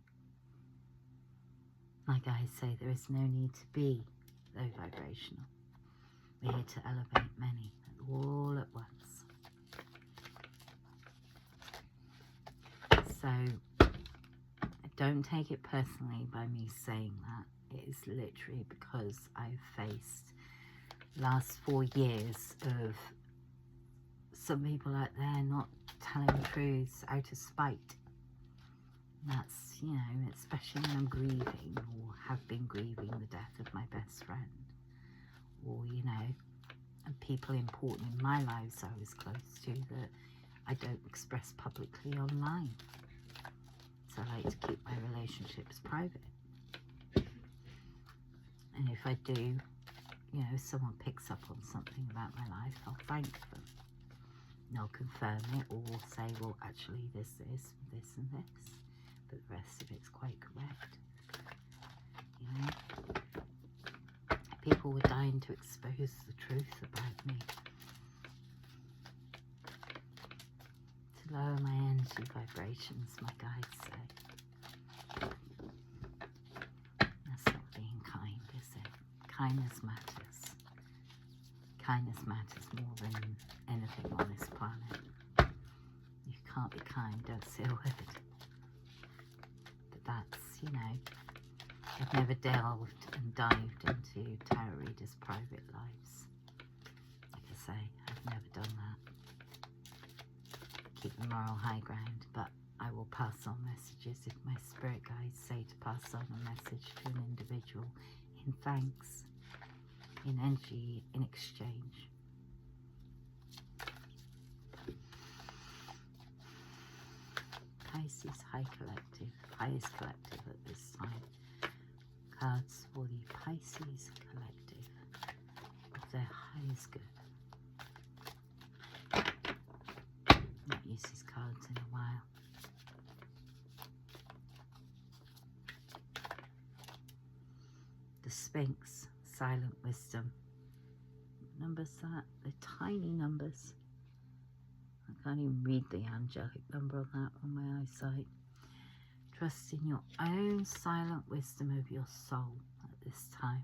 Like I say, there is no need to be low vibrational. We're here to elevate many all at once. So don't take it personally by me saying that. It is literally because I've faced last 4 years of some people out there not telling truths out of spite. That's, you know, especially when I'm grieving or have been grieving the death of my best friend, or, you know, and people important in my lives I was close to that I don't express publicly online. So I like to keep my relationships private. And if I do, you know, if someone picks up on something about my life, I'll thank them. And I'll confirm it, or say, well, actually this, and this. But the rest of it's quite correct. You know? People were dying to expose the truth about me. To lower my energy vibrations, my guides say. That's not being kind, is it? Kindness matters. Kindness matters more than anything on this planet. If you can't be kind, don't say a word. But that's, you know, I've never delved and dived into tarot readers' private lives. Like I say, I've never done that. Keep the moral high ground, but I will pass on messages if my spirit guides say to pass on a message to an individual in thanks, in energy, in exchange. Pisces High Collective, highest collective at this time. Cards for the Pisces Collective of their highest good. Not used these cards in a while. The Sphinx, silent wisdom. What number's that? They're tiny numbers. I can't even read the angelic number on that on my eyesight. Trust in your own silent wisdom of your soul at this time.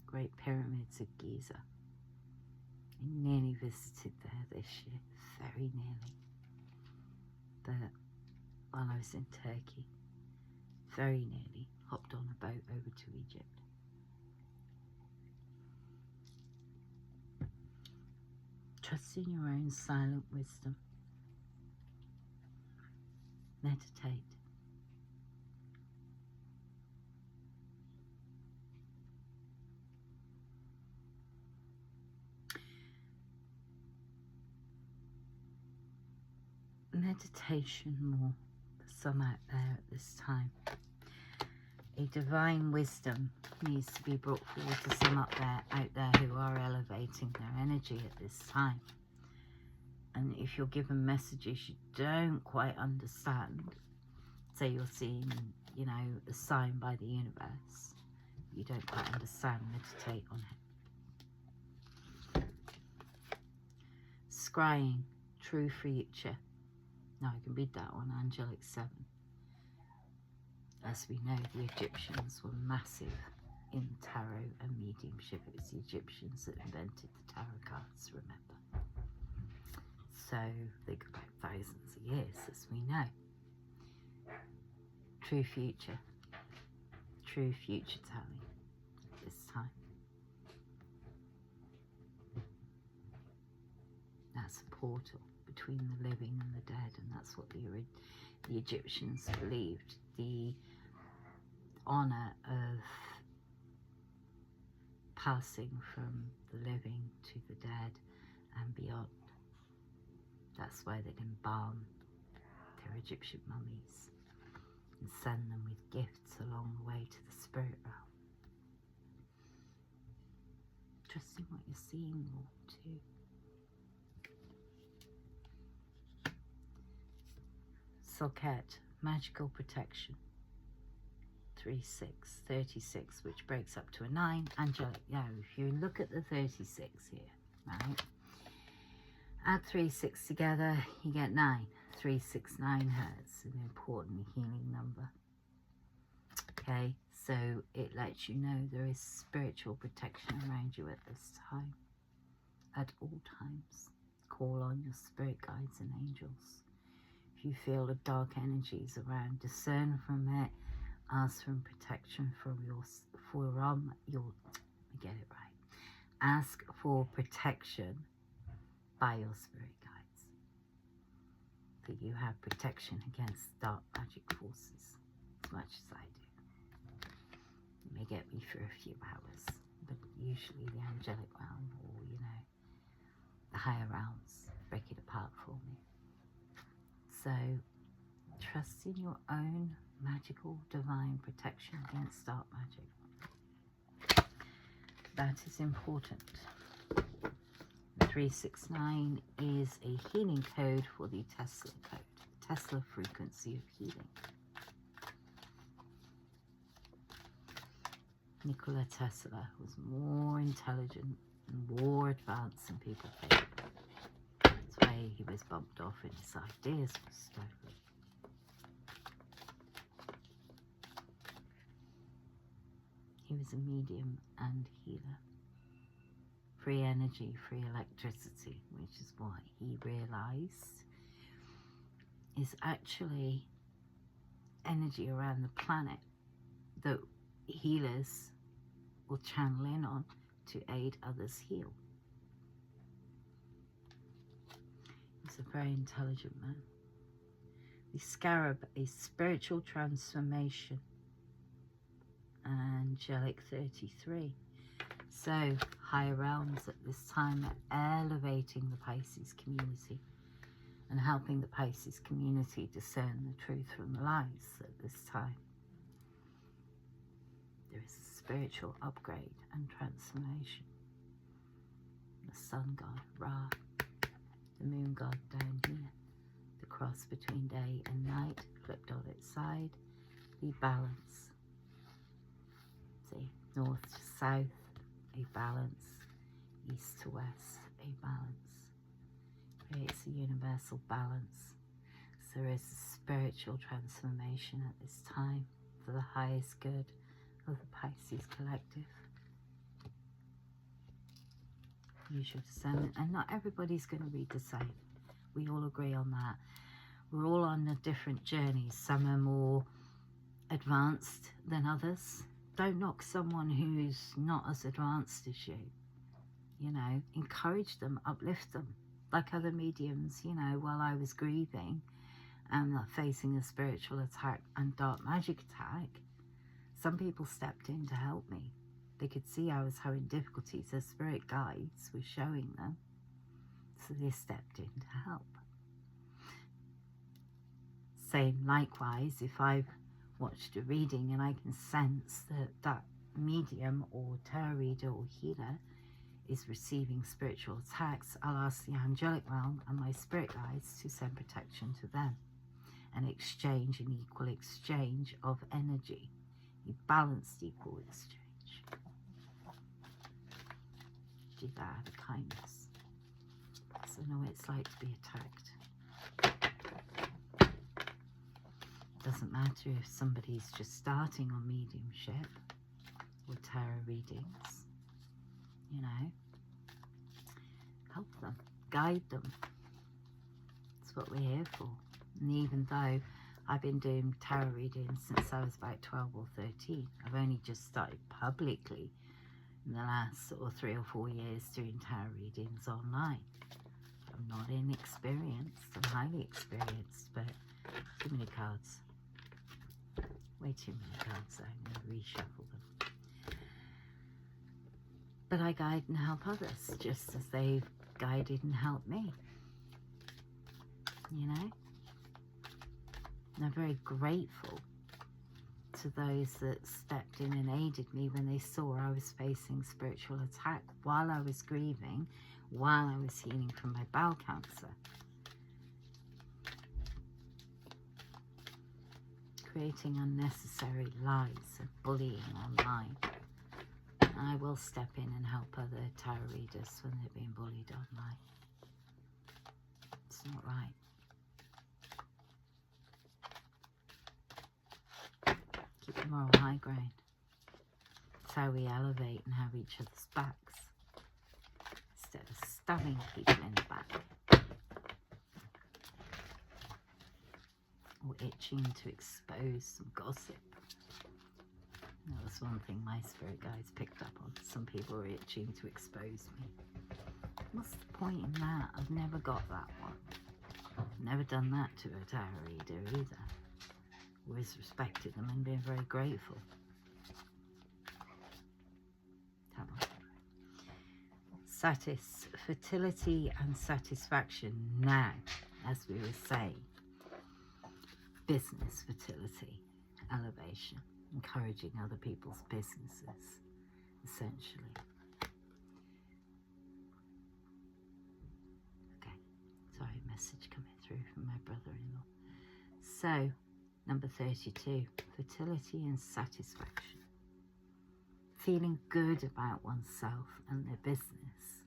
Great Pyramids of Giza. I nearly visited there this year, very nearly. But while I was in Turkey, very nearly hopped on a boat over to Egypt. Trust in your own silent wisdom. Meditate. Meditation more for some out there at this time. A divine wisdom needs to be brought forward to some out there who are elevating their energy at this time. And if you're given messages you don't quite understand, say you're seeing, you know, a sign by the universe, you don't quite understand, meditate on it. Scrying, true future. Now I can read that one, Angelic 7. As we know, the Egyptians were massive in tarot and mediumship. It was the Egyptians that invented the tarot cards, remember. So they go back thousands of years, as we know. True future telling at this time. portal between the living and the dead, and that's what the Egyptians believed. The honor of passing from the living to the dead and beyond. That's why they'd embalm their Egyptian mummies and send them with gifts along the way to the spirit realm. Trusting what you're seeing more too. Socket, magical protection. 3, 6, 36, which breaks up to a 9. Angelic, yeah, if you look at the 36 here, right? Add 3, 6 together, you get 9. 3, 6, 9 hertz, an important healing number. Okay, so it lets you know there is spiritual protection around you at this time. At all times, call on your spirit guides and angels. If you feel the dark energies around, discern from it. Ask for protection from let me get it right. Ask for protection by your spirit guides. That you have protection against dark magic forces, as much as I do. It may get me for a few hours, but usually the angelic realm, or the higher realms, break it apart for me. So trust in your own magical divine protection against dark magic. That is important. 369 is a healing code for the Tesla code, Tesla frequency of healing. Nikola Tesla was more intelligent and more advanced than people think. That's why he was bumped off and his ideas were stolen. He was a medium and healer. Free energy, free electricity, which is what he realized is actually energy around the planet that healers will channel in on to aid others heal. He's a very intelligent man. The scarab is spiritual transformation. Angelic 33. So higher realms at this time are elevating the Pisces community and helping the Pisces community discern the truth from the lies at this time. There is a spiritual upgrade and transformation. The sun god Ra, the moon god down here, the cross between day and night flipped on its side, the balance. See, north to south, a balance, east to west, a balance. Creates a universal balance. So there is a spiritual transformation at this time for the highest good of the Pisces collective. Use your discernment, and not everybody's going to read the same. We all agree on that. We're all on a different journey. Some are more advanced than others. Don't knock someone who's not as advanced as you. Encourage them, uplift them. Like other mediums, while I was grieving and facing a spiritual attack and dark magic attack, some people stepped in to help me. They could see I was having difficulties. Their spirit guides were showing them. So they stepped in to help. Same likewise, if I've watched a reading and I can sense that that medium or tarot reader or healer is receiving spiritual attacks, I'll ask the angelic realm and my spirit guides to send protection to them and exchange an equal exchange of energy, a balanced equal exchange. Do that out of kindness. So I know what it's like to be attacked. Doesn't matter if somebody's just starting on mediumship or tarot readings. Help them, guide them. That's what we're here for. And even though I've been doing tarot readings since I was about 12 or 13, I've only just started publicly in the last 3 or 4 years doing tarot readings online. I'm not inexperienced. I'm highly experienced, but too many cards. Way too many cards. I'm going to reshuffle them. But I guide and help others just as they've guided and helped me. You know? And I'm very grateful to those that stepped in and aided me when they saw I was facing spiritual attack while I was grieving, while I was healing from my bowel cancer. Creating unnecessary lies and bullying online. I will step in and help other tarot readers when they're being bullied online. It's not right. Keep the moral high ground. It's how we elevate and have each other's backs, instead of stabbing people in the back or itching to expose some gossip. That was one thing my spirit guides picked up on. Some people were itching to expose me. What's the point in that? I've never got that one. I've never done that to a tarot reader either. Always respected them and been very grateful. Fertility and satisfaction now, as we were saying. Business fertility, elevation, encouraging other people's businesses, essentially. Okay, sorry, message coming through from my brother-in-law. So, number 32, fertility and satisfaction. Feeling good about oneself and their business.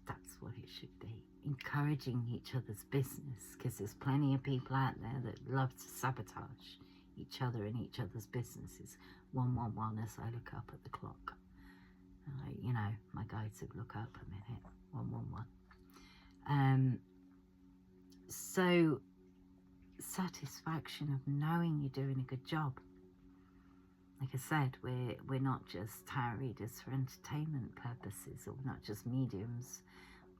That's what it should be. Encouraging each other's business, because there's plenty of people out there that love to sabotage each other and each other's businesses. 111 as I look up at the clock. You know, my guide said look up a minute. 111. So, satisfaction of knowing you're doing a good job. Like I said, we're not just tarot readers for entertainment purposes, or we're not just mediums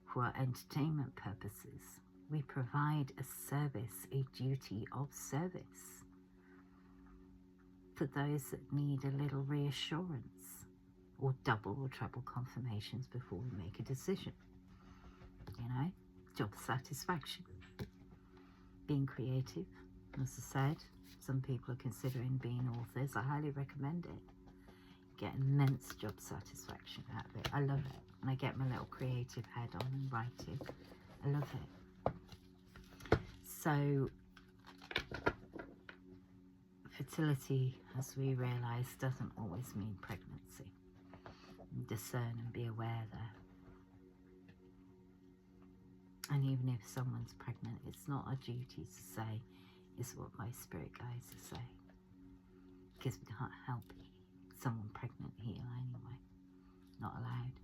for entertainment purposes. We provide a service, a duty of service for those that need a little reassurance or double or treble confirmations before we make a decision. You know, job satisfaction. Being creative, as I said, some people are considering being authors. I highly recommend it. Get immense job satisfaction out of it. I love it. And I get my little creative head on and writing. I love it. So, fertility, as we realise, doesn't always mean pregnancy. Discern and be aware there. And even if someone's pregnant, it's not our duty to say, is what my spirit guides are saying. Because we can't help someone pregnant heal anyway. Not allowed.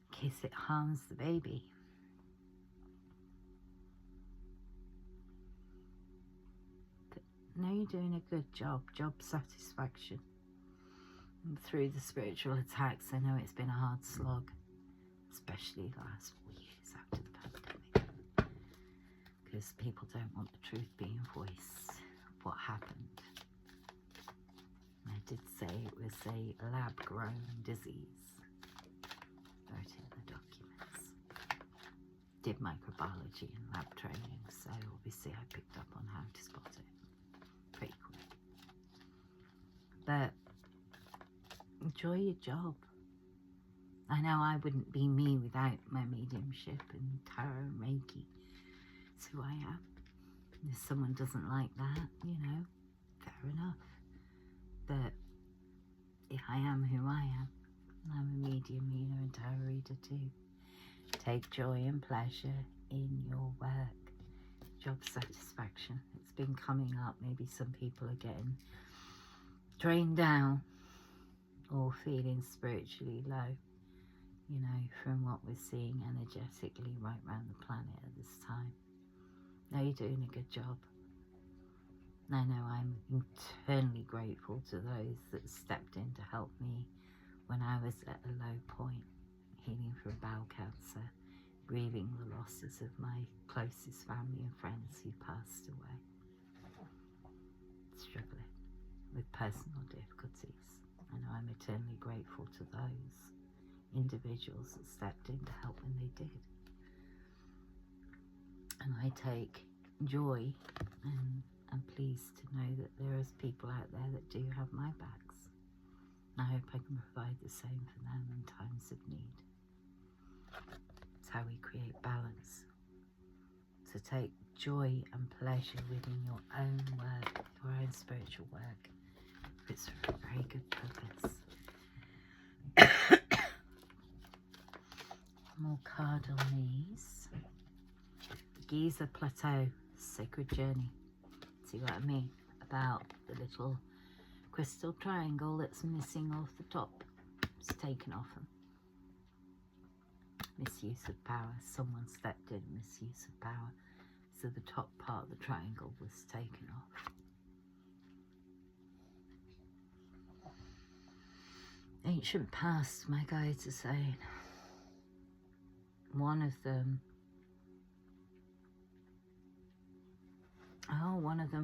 In case it harms the baby. But know you're doing a good job. Job satisfaction. And through the spiritual attacks, I know it's been a hard slog. Especially the last 4 years after the pandemic. Because people don't want the truth being voiced of what happened. And I did say it was a lab-grown disease. Wrote in the documents. Did microbiology and lab training, so obviously I picked up on how to spot it pretty quick. But enjoy your job. I know I wouldn't be me without my mediumship and tarot and Reiki. It's who I am. If someone doesn't like that, you know, fair enough. But if I am who I am, and I'm a medium healer and tarot reader too. Take joy and pleasure in your work. Job satisfaction. It's been coming up. Maybe some people are getting drained down or feeling spiritually low. You know, from what we're seeing energetically right around the planet at this time. Now you're doing a good job. I know I'm eternally grateful to those that stepped in to help me when I was at a low point. healing from bowel cancer, grieving the losses of my closest family and friends who passed away, struggling with personal difficulties. I know I'm eternally grateful to those individuals that stepped in to help when they did. And I take joy and I'm pleased to know that there is people out there that do have my backs. I hope I can provide the same for them in times of need. It's how we create balance. So take joy and pleasure within your own work, your own spiritual work. It's for a very good purpose. More card on these. Giza Plateau, Sacred Journey. See what I mean about the little crystal triangle that's missing off the top? It's taken off them. Misuse of power. Someone stepped in, misuse of power. So the top part of the triangle was taken off. Ancient past, my guides are saying. One of them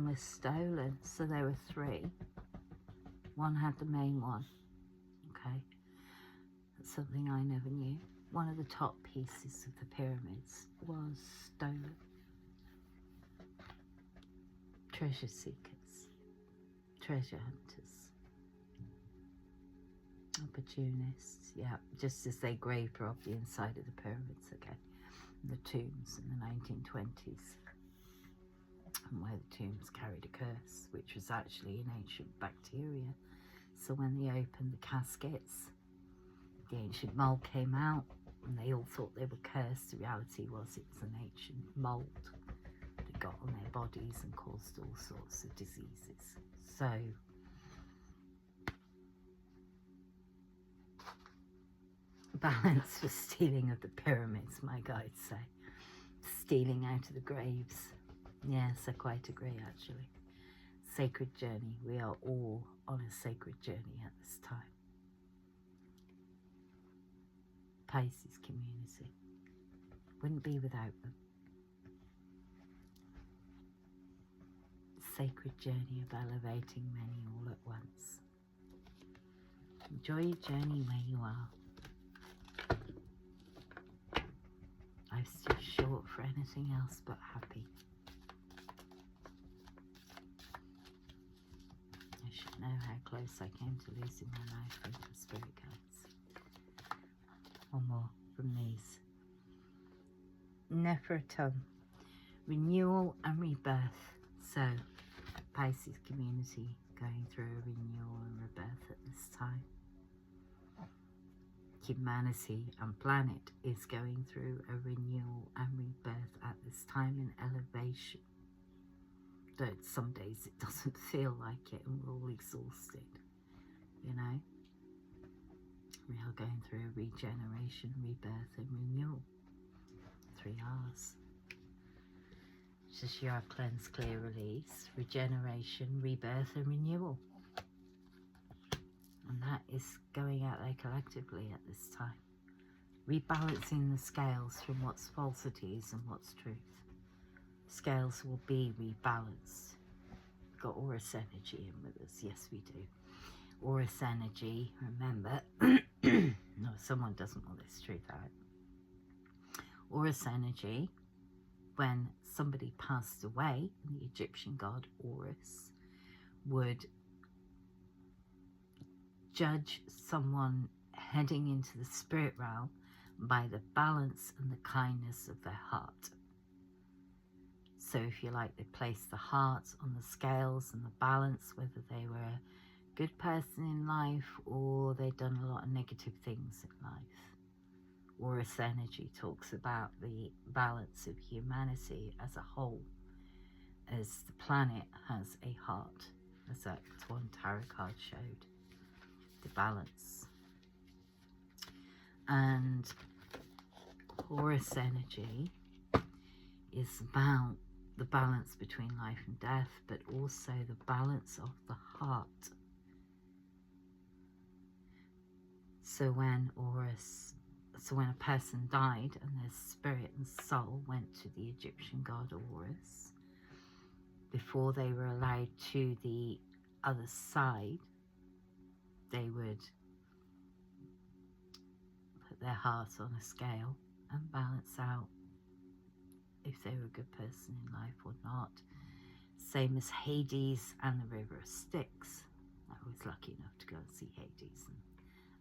was stolen, so there were 3. One had the main one. Okay, that's something I never knew. One of the top pieces of the pyramids was stolen. Treasure seekers, treasure hunters, opportunists, yeah, just as they graved robbed the inside of the pyramids, okay, the tombs in the 1920s, and where the tombs carried a curse, which was actually an ancient bacteria. So when they opened the caskets, the ancient mold came out, and they all thought they were cursed. The reality was it was an ancient mold that got on their bodies and caused all sorts of diseases. So balance for stealing of the pyramids, my guides say. Stealing out of the graves. Yes, I quite agree, actually. Sacred journey. We are all on a sacred journey at this time. Pisces community. Wouldn't be without them. Sacred journey of elevating many all at once. Enjoy your journey where you are. Life's too short for anything else but happy. I should know how close I came to losing my life with the spirit guides. One more from these. Nefertum, renewal and rebirth. So, Pisces community going through a renewal and rebirth at this time. Humanity and planet is going through a renewal and rebirth at this time in elevation. Though some days it doesn't feel like it and we're all exhausted, you know. We are going through a regeneration, rebirth and renewal. 3 R's. Shashira, cleanse, clear, release, regeneration, rebirth and renewal. And that is going out there collectively at this time. Rebalancing the scales from what's falsities and what's truth. Scales will be rebalanced. We've got Horus energy in with us. Yes, we do. Horus energy, remember, no, someone doesn't want this truth out. Horus energy, when somebody passed away, the Egyptian god Horus would judge someone heading into the spirit realm by the balance and the kindness of their heart. So if you like, they place the heart on the scales and the balance, whether they were a good person in life or they'd done a lot of negative things in life. Horus energy talks about the balance of humanity as a whole, as the planet has a heart, as that one tarot card showed, the balance. And Horus energy is about the balance between life and death, but also the balance of the heart. So when Horus So when a person died and their spirit and soul went to the Egyptian god Horus, before they were allowed to the other side, they would put their heart on a scale and balance out if they were a good person in life or not. Same as Hades and the River of Styx. I was lucky enough to go and see Hades, and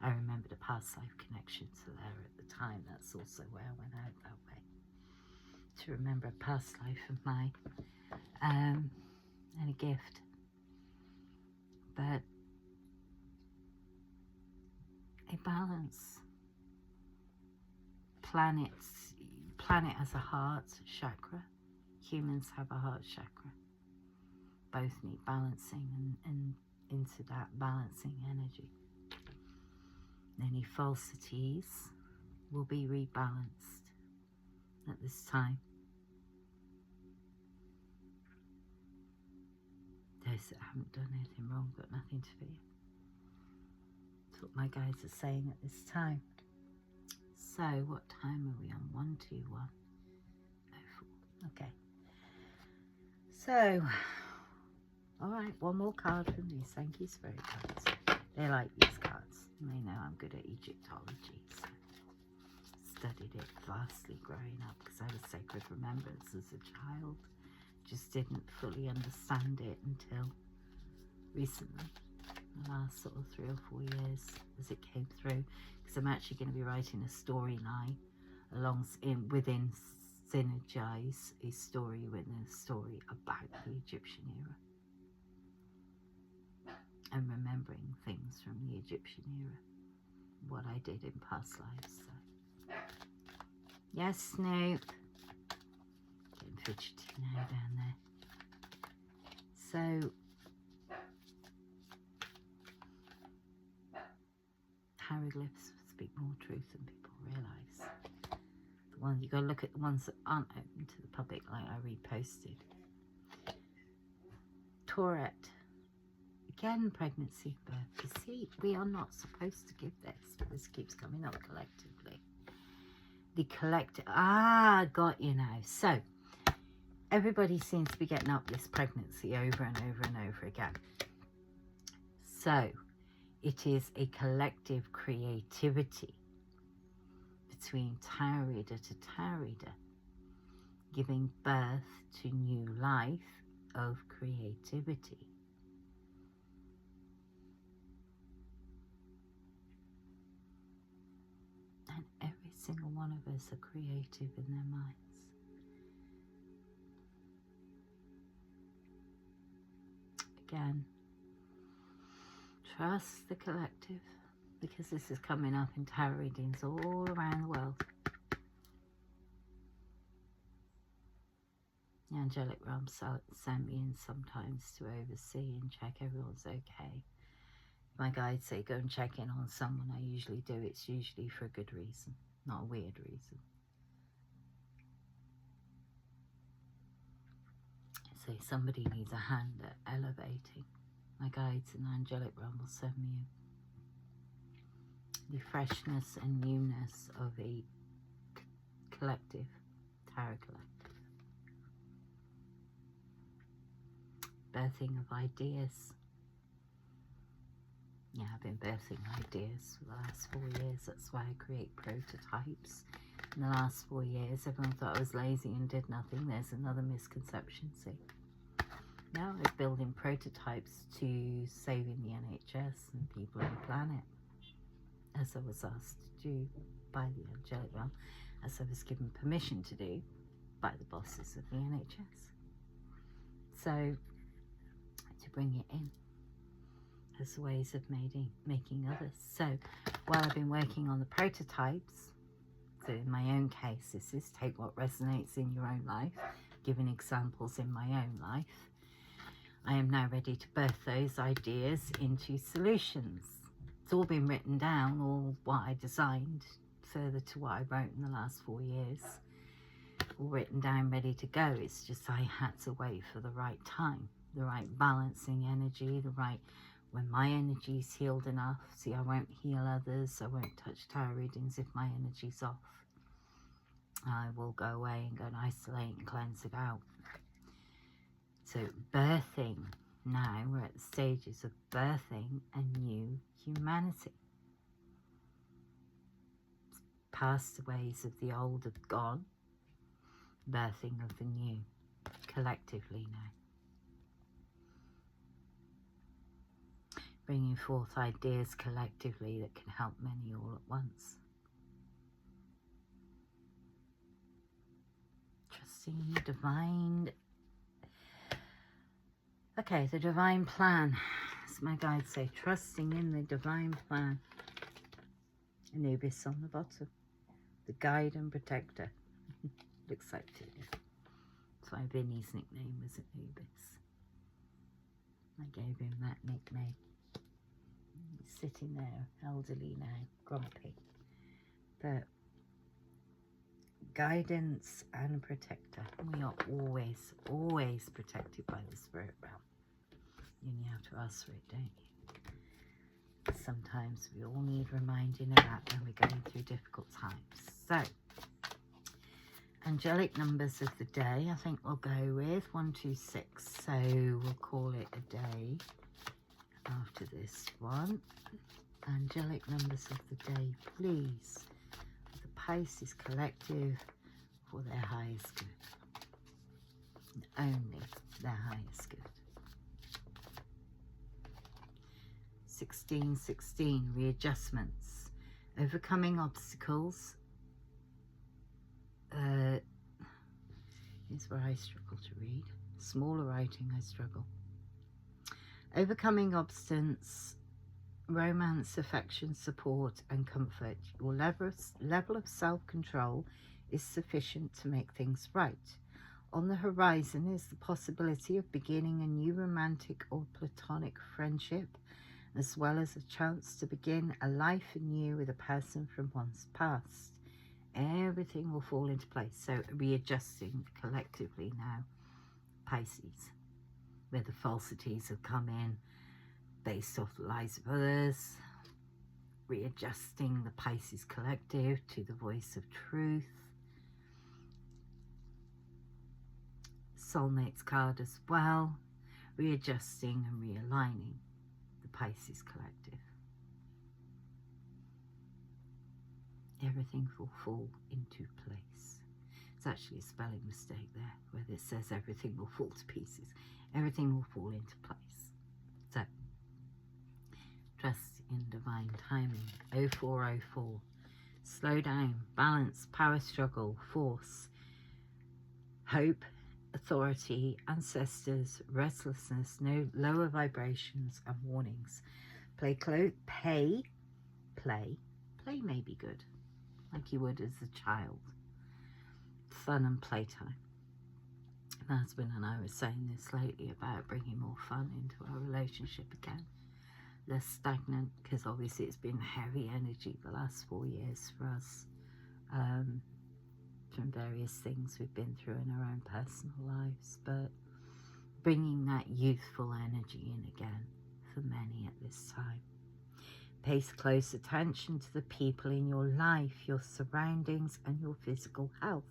I remember the past life connections were there at the time. That's also where I went out that way, to remember a past life of mine, and a gift. But a balance. Planet has a heart chakra. Humans have a heart chakra. Both need balancing, and into that balancing energy. Any falsities will be rebalanced at this time. Those that haven't done anything wrong got nothing to fear. That's what my guides are saying at this time. So, what time are we on? 121:04. Okay. So, alright, one more card from these. Thank you, Spirit cards. They like these cards. They know I'm good at Egyptology. So studied it vastly growing up because I was Sacred Remembrance as a child. Just didn't fully understand it until recently, the last sort of 3 or 4 years as it came through, because I'm actually going to be writing a storyline within Synergize, a story within a story about the Egyptian era and remembering things from the Egyptian era, what I did in past lives. So. Yes, Snoop. Getting fidgety now down there. So, hieroglyphs speak more truth than people realise. The ones you got to look at the ones that aren't open to the public, like I reposted. Tourette. Again, pregnancy, birth. You see, we are not supposed to give this, but this keeps coming up collectively. The collective. Got you now. So, everybody seems to be getting up this pregnancy over and over and over again. So, it is a collective creativity between Tarot reader to tarot reader, giving birth to new life of creativity. And every single one of us are creative in their minds. Again, trust the collective, because this is coming up in tarot readings all around the world. The angelic realm send me in sometimes to oversee and check everyone's okay. My guides say go and check in on someone. I usually do. It's usually for a good reason, not a weird reason. So somebody needs a hand at elevating. My guides in the angelic realm will send me in. The freshness and newness of a collective, tarot collective. Birthing of ideas. Yeah, I've been birthing ideas for the last 4 years. That's why I create prototypes. In the last 4 years, everyone thought I was lazy and did nothing. There's another misconception, see. Now I was building prototypes to saving the NHS and people on the planet, as I was asked to do by the angelic realm, as I was given permission to do by the bosses of the NHS. So, to bring it in as ways of making others. So, while I've been working on the prototypes, so in my own case, this is take what resonates in your own life, giving examples in my own life. I am now ready to birth those ideas into solutions. It's all been written down, all what I designed, further to what I wrote in the last 4 years. All written down, ready to go. It's just I had to wait for the right time, the right balancing energy, the right When my energy is healed enough, see, I won't heal others, I won't touch tarot readings if my energy's off. I will go away and go and isolate and cleanse it out. So birthing, now we're at the stages of birthing a new humanity. Past the ways of the old have gone, birthing of the new, collectively now. Bringing forth ideas collectively that can help many all at once. Trusting the divine. Okay, the divine plan. As my guides say, trusting in the divine plan. Anubis on the bottom. The guide and protector. Looks like Tina. That's why Vinny's nickname was Anubis. I gave him that nickname. He's sitting there, elderly now, grumpy. But guidance and protector. We are always, always protected by the spirit realm. You only have to ask for it, don't you? Sometimes we all need reminding of that when we're going through difficult times. So, angelic numbers of the day, I think we'll go with 1, 2, 6. So we'll call it a day after this one. Angelic numbers of the day, please. The Pisces collective for their highest good. And only their highest good. 1616, readjustments. Overcoming obstacles. Here's where I struggle to read. Smaller writing, I struggle. Overcoming obstacles, romance, affection, support and comfort. Your level of self-control is sufficient to make things right. On the horizon is the possibility of beginning a new romantic or platonic friendship, as well as a chance to begin a life anew with a person from one's past. Everything will fall into place. So readjusting collectively now, Pisces, where the falsities have come in based off the lies of others, readjusting the Pisces collective to the voice of truth. Soulmates card as well, readjusting and realigning the Pisces collective. Everything will fall into place. It's actually a spelling mistake there, where it says everything will fall to pieces. Everything will fall into place. So, trust in divine timing. 0404. Slow down, balance, power struggle, force, hope, authority, ancestors, restlessness, no lower vibrations and warnings. Play may be good, like you would as a child. Fun and playtime. My husband and I were saying this lately about bringing more fun into our relationship again. Less stagnant, because obviously it's been heavy energy the last 4 years for us, from various things we've been through in our own personal lives, but bringing that youthful energy in again for many at this time. Pay close attention to the people in your life, your surroundings and your physical health.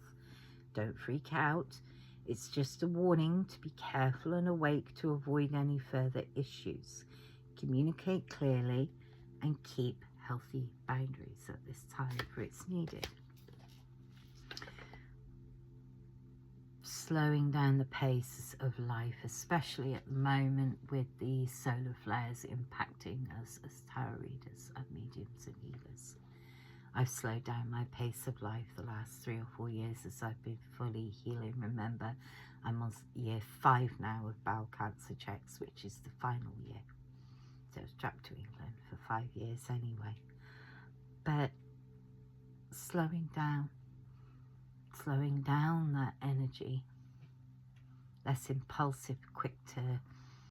Don't freak out. It's just a warning to be careful and awake to avoid any further issues. Communicate clearly and keep healthy boundaries at this time, for it's needed. Slowing down the pace of life, especially at the moment with the solar flares impacting us as tarot readers and mediums and healers. I've slowed down my pace of life the last 3 or 4 years as I've been fully healing. Remember, I'm on year 5 now of bowel cancer checks, which is the final year. So I was trapped to England for 5 years anyway. But slowing down that energy, less impulsive, quick to